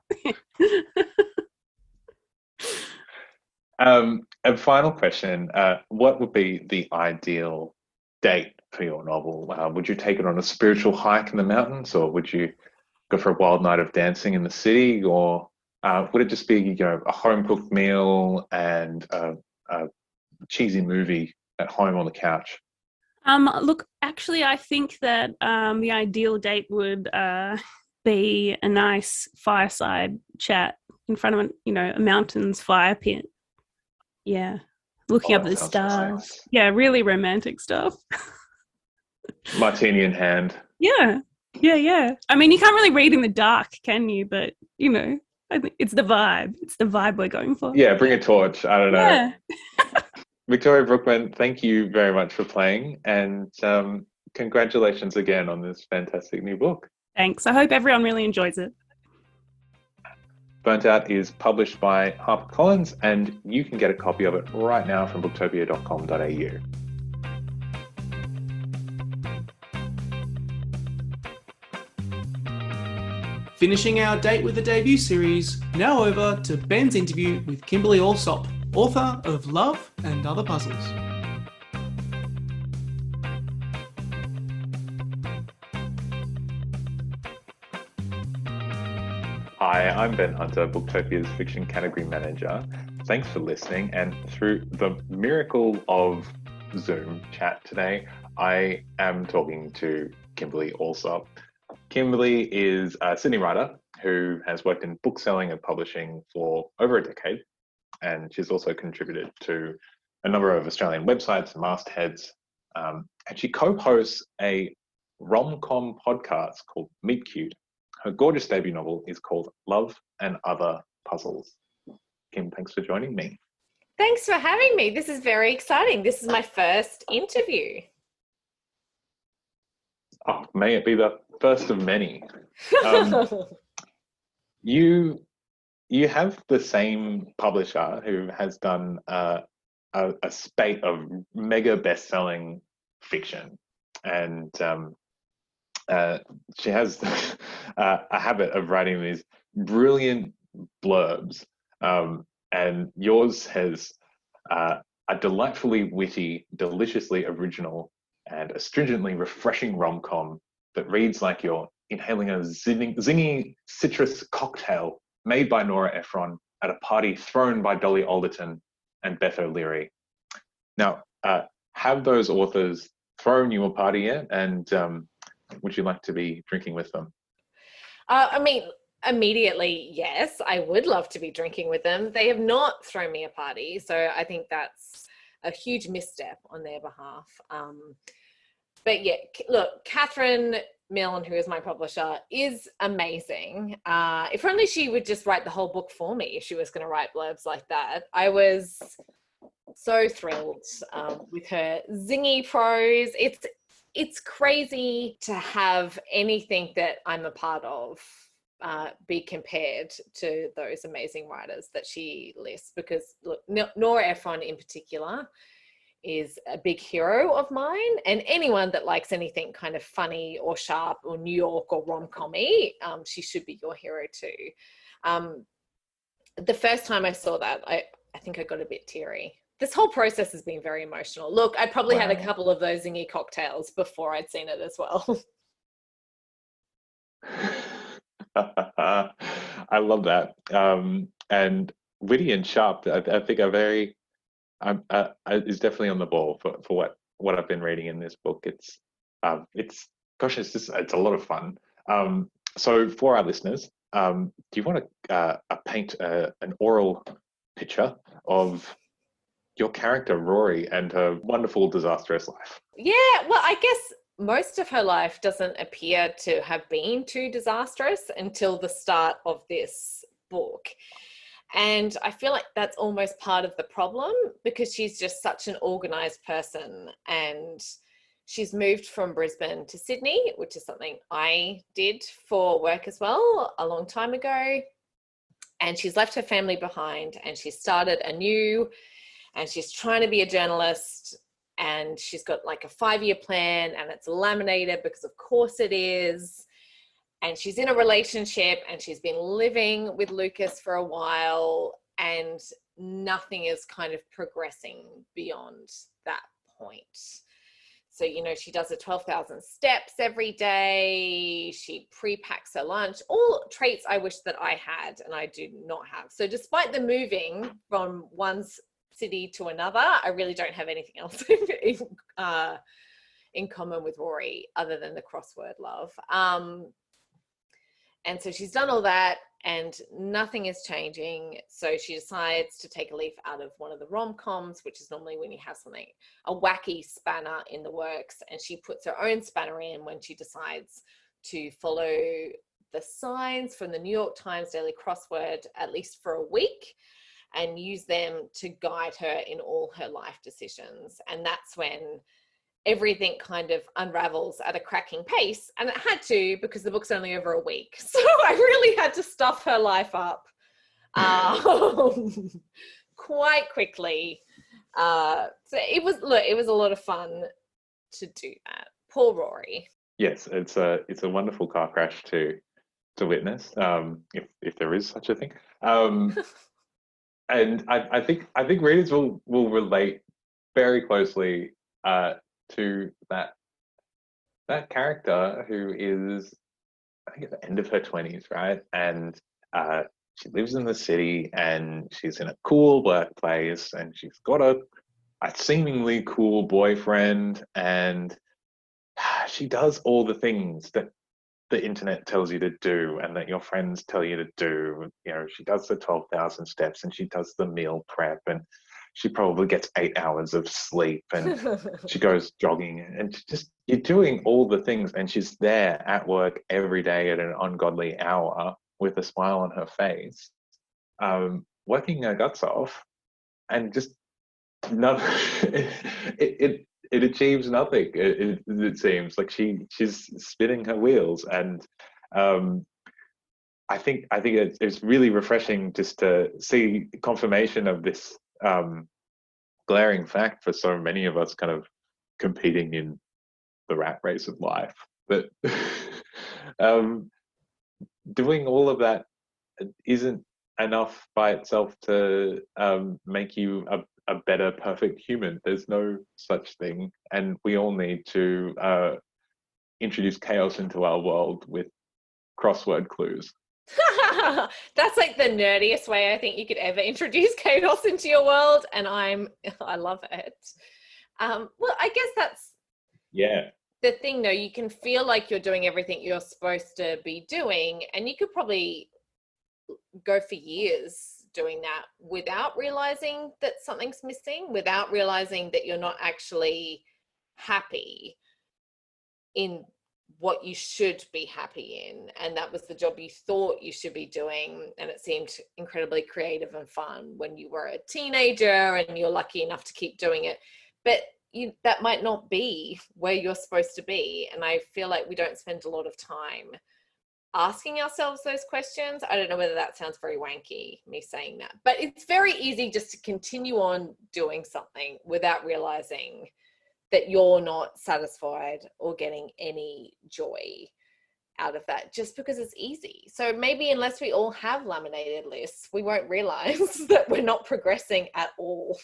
And final question, what would be the ideal date for your novel? Would you take it on a spiritual hike in the mountains, or would you go for a wild night of dancing in the city, or would it just be a home-cooked meal and a cheesy movie at home on the couch? Look, actually, I think that the ideal date would be a nice fireside chat in front of a mountain's fire pit. Yeah, looking up at the stars. Nice. Yeah, really romantic stuff. Martini in hand. Yeah. I mean, you can't really read in the dark, can you? But I think it's the vibe. It's the vibe we're going for. Yeah, bring a torch. I don't know. Yeah. Victoria Brookman, thank you very much for playing, and congratulations again on this fantastic new book. Thanks. I hope everyone really enjoys it. Burnt Out is published by HarperCollins, and you can get a copy of it right now from booktopia.com.au. Finishing our Date with the Debut series, now over to Ben's interview with Kimberly Allsop, author of Love and Other Puzzles. Hi, I'm Ben Hunter, Booktopia's fiction category manager. Thanks for listening, and through the miracle of Zoom chat today, I am talking to Kimberly Allsop. Kimberly is a Sydney writer who has worked in bookselling and publishing for over a decade, and she's also contributed to a number of Australian websites and mastheads, and she co-hosts a rom-com podcast called Meet Cute. Her gorgeous debut novel is called Love and Other Puzzles. Kim, thanks for joining me. Thanks for having me. This is very exciting. This is my first interview. Oh, may it be the first of many. You have the same publisher who has done a spate of mega best-selling fiction, and she has a habit of writing these brilliant blurbs, and yours has a delightfully witty, deliciously original, and astringently refreshing rom-com that reads like you're inhaling a zingy citrus cocktail made by Nora Ephron at a party thrown by Dolly Alderton and Beth O'Leary. Now, have those authors thrown you a party yet? And would you like to be drinking with them? I mean, immediately, yes, I would love to be drinking with them. They have not thrown me a party, so I think that's a huge misstep on their behalf. But yeah, look, Catherine Milne, who is my publisher, is amazing. If only she would just write the whole book for me, if she was going to write blurbs like that. I was so thrilled with her zingy prose. It's crazy to have anything that I'm a part of be compared to those amazing writers that she lists, because look, Nora Ephron in particular is a big hero of mine, and anyone that likes anything kind of funny or sharp or New York or rom-com-y, she should be your hero too. The first time I saw that, I think I got a bit teary. This whole process has been very emotional. Look, I probably had a couple of those zingy cocktails before I'd seen it as well. I love that. And witty and sharp, I think are very, is definitely on the ball for what I've been reading in this book. It's a lot of fun. So for our listeners, do you want to paint an oral picture of your character Rory and her wonderful, disastrous life? Yeah, well, I guess most of her life doesn't appear to have been too disastrous until the start of this book. And I feel like that's almost part of the problem, because she's just such an organized person, and she's moved from Brisbane to Sydney, which is something I did for work as well a long time ago. And she's left her family behind, and she started anew, and she's trying to be a journalist, and she's got like a 5-year plan, and it's laminated because of course it is. And she's in a relationship, and she's been living with Lucas for a while, and nothing is kind of progressing beyond that point. So, you know, she does her 12,000 steps every day. She pre-packs her lunch, all traits I wish that I had and I do not have. So despite the moving from one city to another, I really don't have anything else in common with Rory other than the crossword love. And so she's done all that, and nothing is changing. So she decides to take a leaf out of one of the rom-coms, which is normally when you have something, a wacky spanner in the works, and she puts her own spanner in when she decides to follow the signs from the New York Times Daily Crossword, at least for a week, and use them to guide her in all her life decisions. And that's when everything kind of unravels at a cracking pace, and it had to, because the book's only over a week. So I really had to stuff her life up quite quickly. So it was a lot of fun to do that. Poor Rory. Yes, it's a wonderful car crash to witness, if there is such a thing. And I think readers will relate very closely to that character who is, I think, at the end of her 20s, right? And she lives in the city, and she's in a cool workplace, and she's got a seemingly cool boyfriend, and she does all the things that the internet tells you to do and that your friends tell you to do. You know, she does the 12,000 steps, and she does the meal prep, and she probably gets 8 hours of sleep, and she goes jogging, and just, you're doing all the things, and she's there at work every day at an ungodly hour with a smile on her face, working her guts off, and just none. It achieves nothing. It seems like she's spinning her wheels, and I think it's really refreshing just to see confirmation of this glaring fact for so many of us kind of competing in the rat race of life. But doing all of that isn't enough by itself to make you a better, perfect human. There's no such thing, and we all need to introduce chaos into our world with crossword clues. That's like the nerdiest way I think you could ever introduce chaos into your world, and I love it. Well, I guess that's the thing, though. You can feel like you're doing everything you're supposed to be doing, and you could probably go for years doing that without realizing that something's missing, without realizing that you're not actually happy in what you should be happy in, and that was the job you thought you should be doing, and it seemed incredibly creative and fun when you were a teenager and you're lucky enough to keep doing it, but that might not be where you're supposed to be. And I feel like we don't spend a lot of time asking ourselves those questions. I don't know whether that sounds very wanky, me saying that, but it's very easy just to continue on doing something without realizing that you're not satisfied or getting any joy out of that just because it's easy. So maybe unless we all have laminated lists, we won't realize that we're not progressing at all.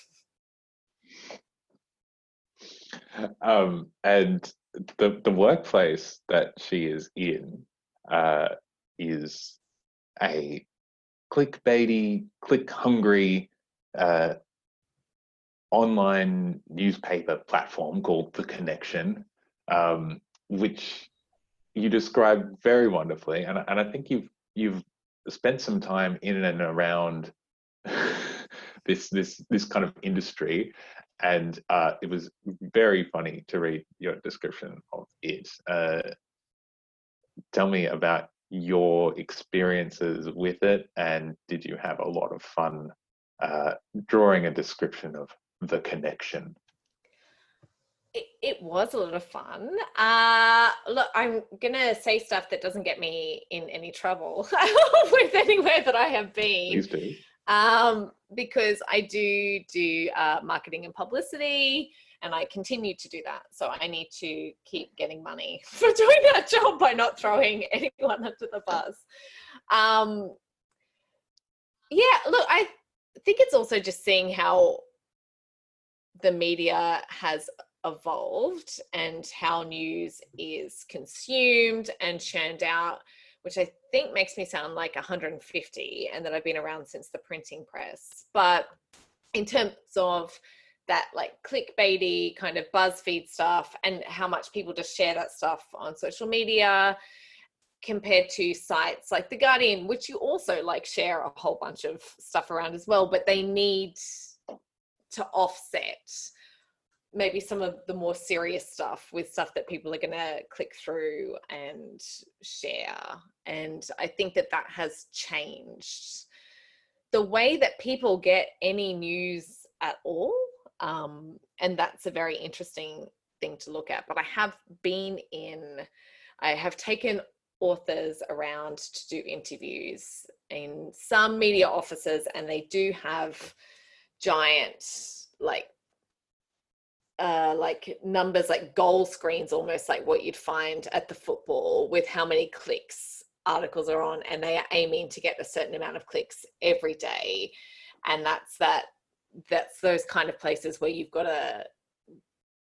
And the workplace that she is in is a clickbaity, click-hungry online newspaper platform called The Connection, which you describe very wonderfully, and I think you've spent some time in and around this kind of industry, and it was very funny to read your description of it. Tell me about your experiences with it, and did you have a lot of fun drawing a description of The Connection? It was a lot of fun. Look, I'm gonna say stuff that doesn't get me in any trouble with anywhere that I have been. Please do. Because I do marketing and publicity, and I continue to do that. So I need to keep getting money for doing that job by not throwing anyone under the bus. Yeah, look, I think it's also just seeing how the media has evolved and how news is consumed and churned out, which I think makes me sound like 150, and that I've been around since the printing press. But in terms of that like clickbaity kind of BuzzFeed stuff and how much people just share that stuff on social media compared to sites like The Guardian, which you also like share a whole bunch of stuff around as well, but they need to offset maybe some of the more serious stuff with stuff that people are going to click through and share. And I think that has changed the way that people get any news at all. And that's a very interesting thing to look at. But I have taken authors around to do interviews in some media offices, and they do have giant like numbers, like goal screens, almost like what you'd find at the football, with how many clicks articles are on, and they are aiming to get a certain amount of clicks every day. And that's those kind of places where you've got to,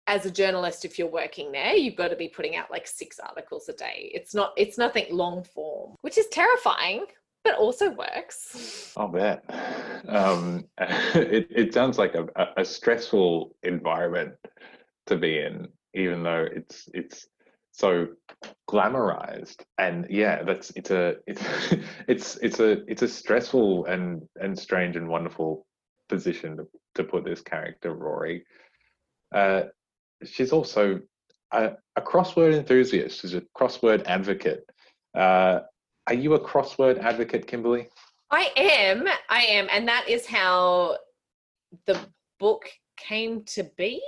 as a journalist, if you're working there, you've got to be putting out like 6 articles a day. It's nothing long form, which is terrifying, but also works. I'll bet. It sounds like a stressful environment to be in, even though it's so glamorized. And yeah, it's a stressful and strange and wonderful position to put this character, Rory. She's also a crossword enthusiast. She's a crossword advocate. Are you a crossword advocate, Kimberly? I am, and that is how the book came to be.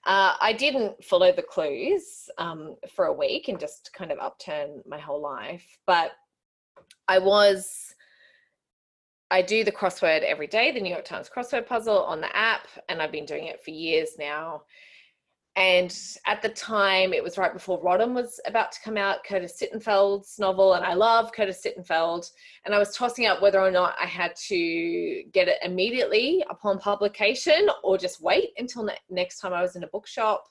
I didn't follow the clues for a week and just kind of upturn my whole life, but I do the crossword every day, the New York Times crossword puzzle on the app, and I've been doing it for years now. And at the time, it was right before Rodham was about to come out, Curtis Sittenfeld's novel, and I love Curtis Sittenfeld. And I was tossing up whether or not I had to get it immediately upon publication or just wait until next time I was in a bookshop.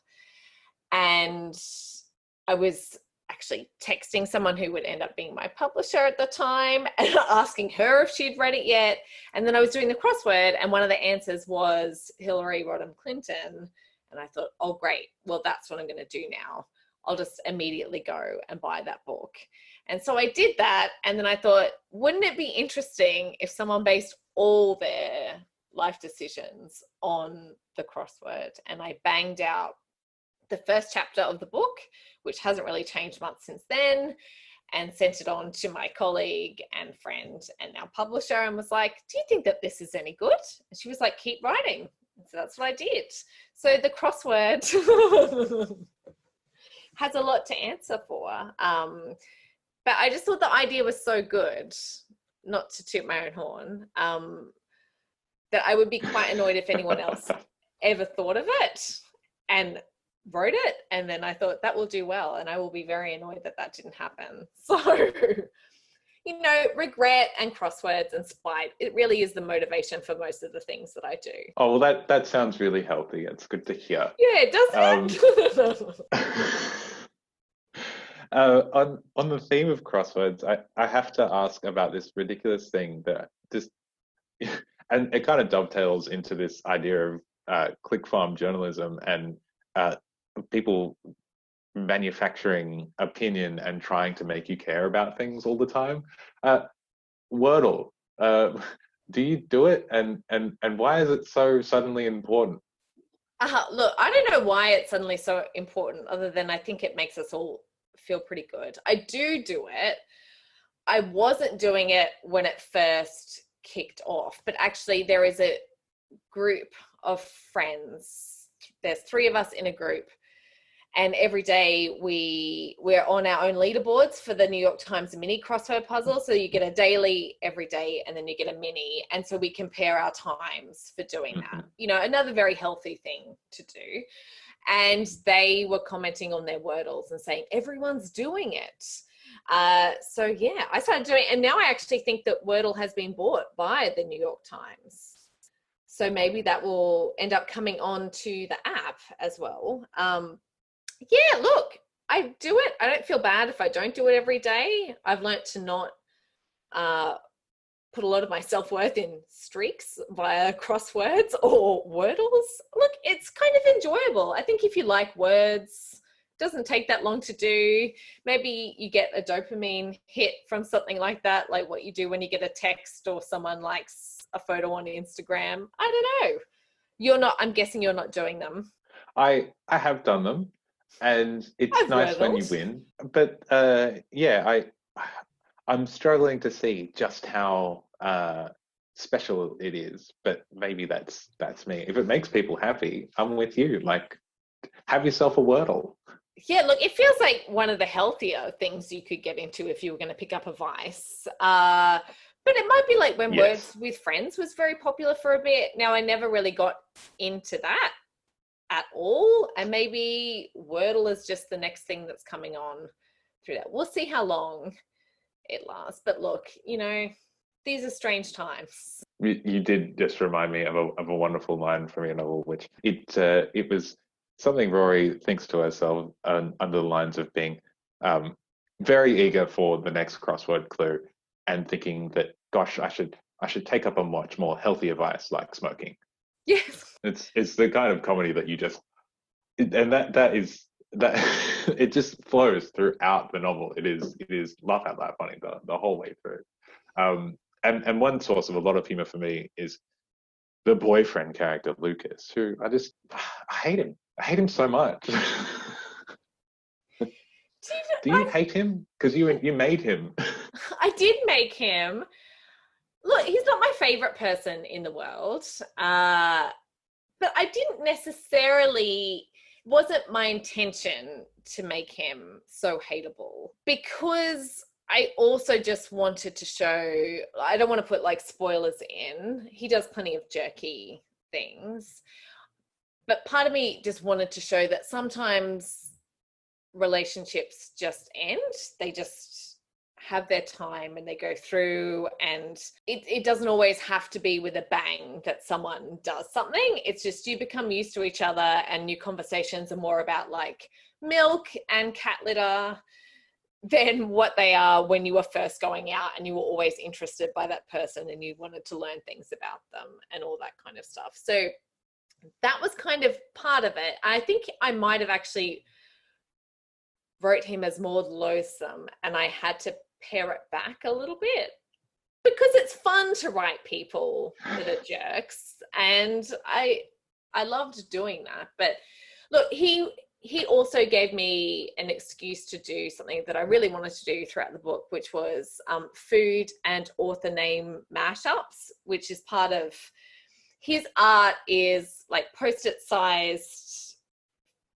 And I was actually texting someone who would end up being my publisher at the time and asking her if she'd read it yet. And then I was doing the crossword, and one of the answers was Hillary Rodham Clinton. And I thought, oh, great. Well, that's what I'm going to do now. I'll just immediately go and buy that book. And so I did that. And then I thought, wouldn't it be interesting if someone based all their life decisions on the crossword? And I banged out the first chapter of the book, which hasn't really changed much since then, and sent it on to my colleague and friend and now publisher, and was like, do you think that this is any good? And she was like, keep writing. So that's what I did. So the crossword has a lot to answer for. But I just thought the idea was so good, not to toot my own horn, that I would be quite annoyed if anyone else ever thought of it and wrote it. And then I thought that will do well. And I will be very annoyed that that didn't happen. So, you know, regret and crosswords and spite, it really is the motivation for most of the things that I do. Oh, well, that sounds really healthy. It's good to hear. Yeah, doesn't it? On the theme of crosswords, I have to ask about this ridiculous thing that just, and it kind of dovetails into this idea of click farm journalism and people manufacturing opinion and trying to make you care about things all the time. Wordle, do you do it, and why is it so suddenly important? Look, I don't know why it's suddenly so important, other than I think it makes us all feel pretty good. I do it. I wasn't doing it when it first kicked off, but actually there is a group of friends. There's 3 of us in a group, and every day we're on our own leaderboards for the New York Times mini crossword puzzle. So you get a daily every day, and then you get a mini. And so we compare our times for doing that. You know, another very healthy thing to do. And they were commenting on their Wordles and saying, everyone's doing it. So yeah, I started doing it. And now I actually think that Wordle has been bought by the New York Times. So maybe that will end up coming on to the app as well. Yeah, look, I do it. I don't feel bad if I don't do it every day. I've learned to not put a lot of my self-worth in streaks via crosswords or Wordles. Look, it's kind of enjoyable. I think if you like words, it doesn't take that long to do. Maybe you get a dopamine hit from something like that, like what you do when you get a text or someone likes a photo on Instagram. I don't know. I'm guessing you're not doing them. I have done them. And it's nice when you win, but yeah, I'm struggling to see just how special it is. But maybe that's me. If it makes people happy, I'm with you. Like, have yourself a Wordle. Yeah, look, it feels like one of the healthier things you could get into if you were going to pick up a vice. But it might be like when Words with Friends was very popular for a bit. Now, I never really got into that at all, and maybe Wordle is just the next thing that's coming on through that. We'll see how long it lasts, but look, you know, these are strange times. You did just remind me of a wonderful line from your novel, which it was something Rory thinks to herself under the lines of being very eager for the next crossword clue and thinking that, gosh, I should take up a much more healthier vice like smoking. Yes. It's the kind of comedy that you just, and that it just flows throughout the novel. It is laugh out loud funny the whole way through. And one source of a lot of humor for me is the boyfriend character, Lucas, who I hate him. I hate him so much. Do you hate him? Because you made him. I did make him. Look, he's not my favorite person in the world, but I didn't necessarily, wasn't my intention to make him so hateable, because I also just wanted to show, I don't want to put like spoilers in, he does plenty of jerky things, but part of me just wanted to show that sometimes relationships just end. They just have their time and they go through, and it doesn't always have to be with a bang that someone does something. It's just you become used to each other, and your conversations are more about like milk and cat litter than what they are when you were first going out and you were always interested by that person and you wanted to learn things about them and all that kind of stuff. So that was kind of part of it. I think I might have actually wrote him as more loathsome, and I had to pare it back a little bit because it's fun to write people that are jerks, and I loved doing that. But look, he also gave me an excuse to do something that I really wanted to do throughout the book, which was food and author name mashups, which is part of his art, is like post-it sized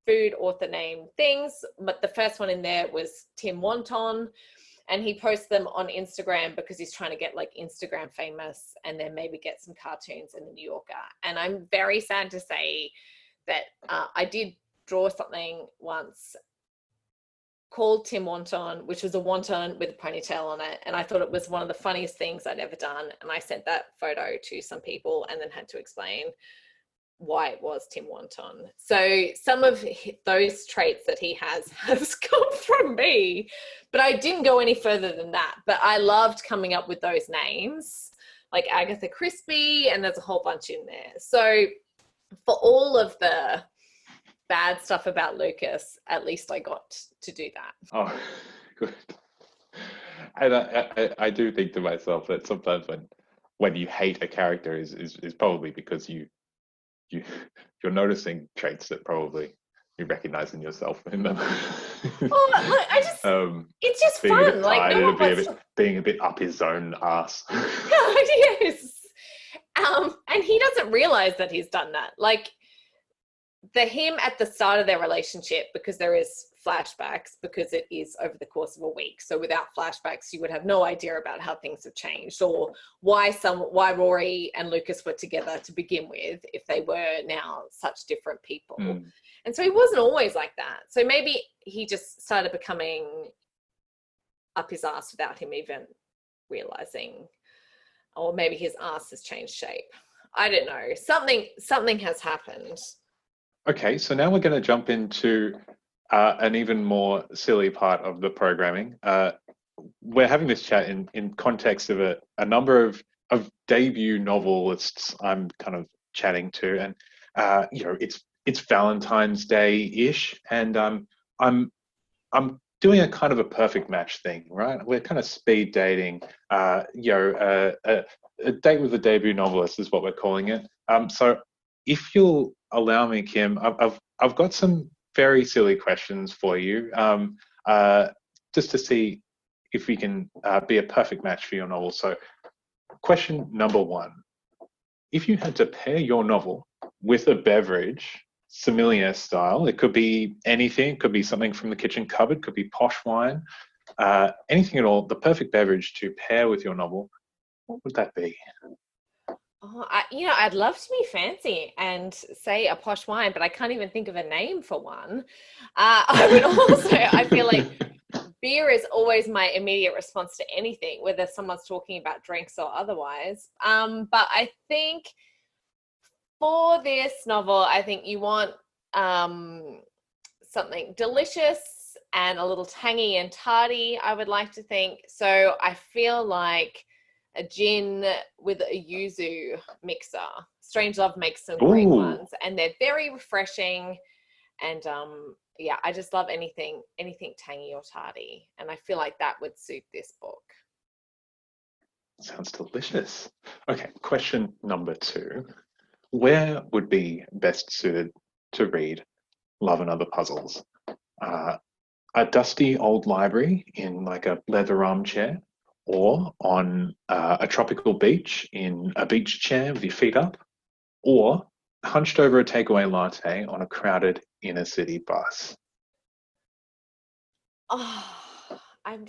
food author name things. But the first one in there was Tim Wonton, and he posts them on Instagram because he's trying to get like Instagram famous and then maybe get some cartoons in the New Yorker. And I'm very sad to say that I did draw something once called Tim Wonton, which was a wonton with a ponytail on it, and I thought it was one of the funniest things I'd ever done, and I sent that photo to some people and then had to explain why it was Tim Wonton. So some of those traits that he has come from me, but I didn't go any further than that. But I loved coming up with those names, like Agatha Christie, and there's a whole bunch in there. So for all of the bad stuff about Lucas, at least I got to do that. Oh, good. And I do think to myself that sometimes when you hate a character is probably because you're noticing traits that probably you recognize in yourself in them. Oh, look, it's just fun. Like no one wants being a bit up his own ass. Yes. And he doesn't realize that he's done that. Like him at the start of their relationship, because there is flashbacks, because it is over the course of a week. So without flashbacks, you would have no idea about how things have changed, or why Rory and Lucas were together to begin with, if they were now such different people. And so he wasn't always like that. So maybe he just started becoming up his ass without him even realizing, or maybe his ass has changed shape. I don't know. Something has happened. Okay, so now we're going to jump into an even more silly part of the programming. We're having this chat in context of a number of debut novelists I'm kind of chatting to, and it's Valentine's Day-ish, and I'm doing a kind of a perfect match thing, right? We're kind of speed dating. A date with a debut novelist is what we're calling it. So if you'll allow me, Kim, I've got some very silly questions for you, just to see if we can be a perfect match for your novel. So question number one: if you had to pair your novel with a beverage, sommelier style, it could be anything, it could be something from the kitchen cupboard, could be posh wine, anything at all, the perfect beverage to pair with your novel, what would that be? Oh, I'd love to be fancy and say a posh wine, but I can't even think of a name for one. I would also, I feel like beer is always my immediate response to anything, whether someone's talking about drinks or otherwise. But I think for this novel, I think you want something delicious and a little tangy and tarty, I would like to think. So I feel like a gin with a yuzu mixer. Strangelove makes some great ones, and they're very refreshing. And I just love anything tangy or tarty, and I feel like that would suit this book. Sounds delicious. Okay, question number two. where would be best suited to read Love and Other Puzzles? A dusty old library in like a leather armchair, or on a tropical beach in a beach chair with your feet up, or hunched over a takeaway latte on a crowded inner city bus. Oh, I'm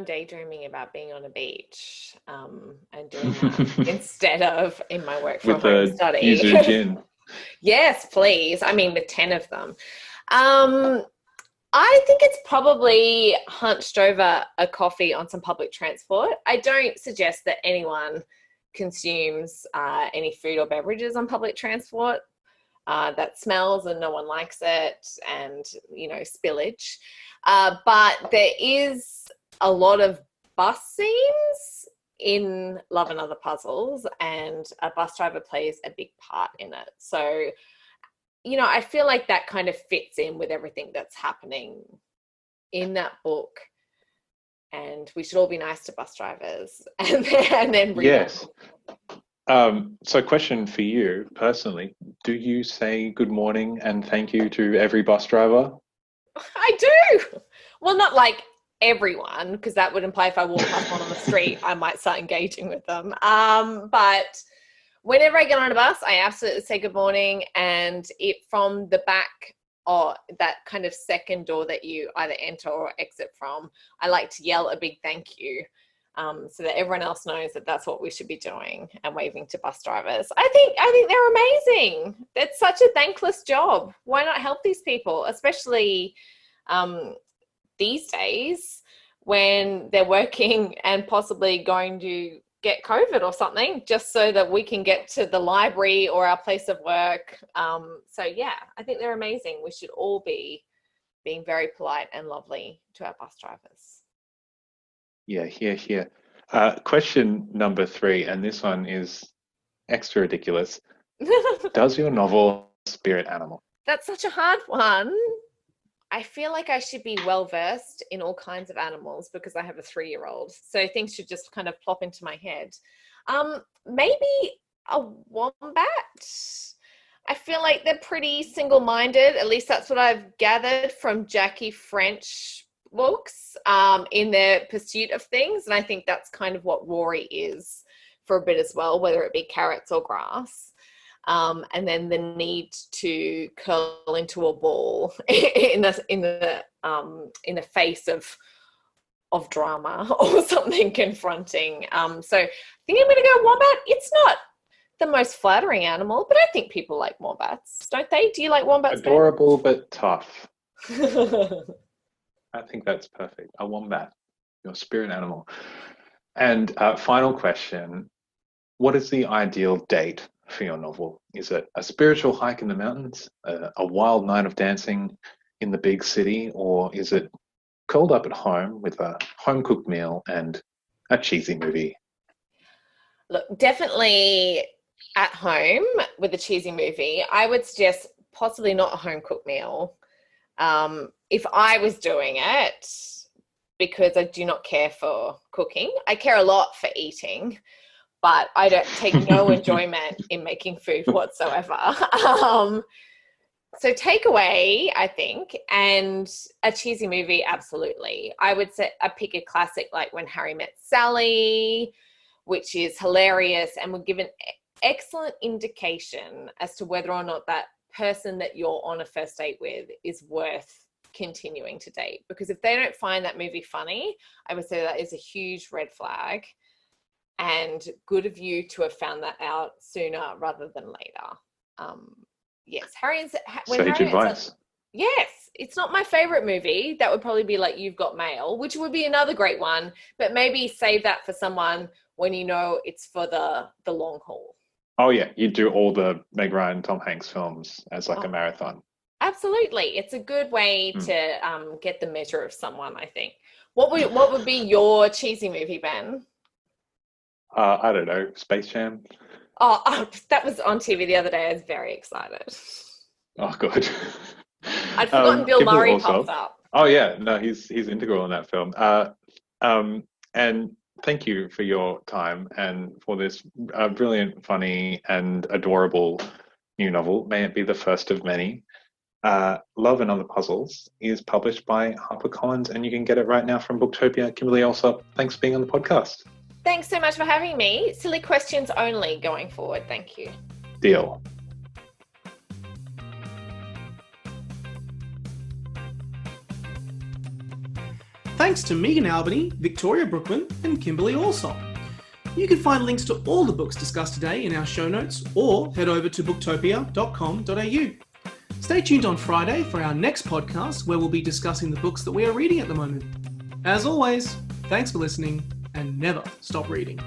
daydreaming about being on a beach and doing that instead of in my work from With home a study. yuzu gin. Yes, please. I mean, the 10 of them. I think it's probably hunched over a coffee on some public transport. I don't suggest that anyone consumes any food or beverages on public transport. That smells and no one likes it, and, spillage. But there is a lot of bus scenes in Love and Other Puzzles, and a bus driver plays a big part in it. So, I feel like that kind of fits in with everything that's happening in that book. And we should all be nice to bus drivers and then read Yes. So question for you personally, do you say good morning and thank you to every bus driver? I do. Well, not like everyone, because that would imply if I walk past one on the street, I might start engaging with them. But whenever I get on a bus, I absolutely say good morning, and it from the back, or that kind of second door that you either enter or exit from, I like to yell a big thank you, so that everyone else knows that that's what we should be doing and waving to bus drivers. I think they're amazing. It's such a thankless job. Why not help these people, especially these days when they're working and possibly going to get COVID or something, just so that we can get to the library or our place of work. So yeah, I think they're amazing. We should all be being very polite and lovely to our bus drivers. Yeah, here. Question number 3, and this one is extra ridiculous. Does your novel spirit animal? That's such a hard one. I feel like I should be well versed in all kinds of animals because I have a 3-year-old. So things should just kind of plop into my head. Maybe a wombat. I feel like they're pretty single-minded. At least that's what I've gathered from Jackie French books, in their pursuit of things. And I think that's kind of what Rory is for a bit as well, whether it be carrots or grass. And then the need to curl into a ball in the face of drama or something confronting. So I think I'm going to go wombat. It's not the most flattering animal, but I think people like wombats, don't they? Do you like wombats? Adorable but tough. I think that's perfect. A wombat, your spirit animal. And final question, what is the ideal date for your novel? Is it a spiritual hike in the mountains, a wild night of dancing in the big city, or is it curled up at home with a home-cooked meal and a cheesy movie? Look, definitely at home with a cheesy movie. I would suggest possibly not a home-cooked meal. If I was doing it, because I do not care for cooking. I care a lot for eating, but I don't take no enjoyment in making food whatsoever. So takeaway, I think, and a cheesy movie, absolutely. I would say I pick a classic like When Harry Met Sally, which is hilarious and would give an excellent indication as to whether or not that person that you're on a first date with is worth continuing to date. Because if they don't find that movie funny, I would say that is a huge red flag, and good of you to have found that out sooner rather than later. Yes, Sage advice. Yes, it's not my favorite movie. That would probably be like You've Got Mail, which would be another great one, but maybe save that for someone when you know it's for the long haul. Oh yeah, you do all the Meg Ryan, Tom Hanks films as like a marathon. Absolutely. It's a good way to get the measure of someone, I think. What would be your cheesy movie, Ben? I don't know, Space Jam. Oh, that was on TV the other day. I was very excited. Oh, good. I'd forgotten Bill Murray also popped up. Oh yeah, no, he's integral in that film. And thank you for your time and for this brilliant, funny, and adorable new novel. May it be the first of many. Love and Other Puzzles is published by HarperCollins, and you can get it right now from Booktopia. Kimberly Alsop, thanks for being on the podcast. Thanks so much for having me. Silly questions only going forward. Thank you. Deal. Thanks to Megan Albany, Victoria Brookman, and Kimberly Alsop. You can find links to all the books discussed today in our show notes, or head over to booktopia.com.au. Stay tuned on Friday for our next podcast, where we'll be discussing the books that we are reading at the moment. As always, thanks for listening, and never stop reading.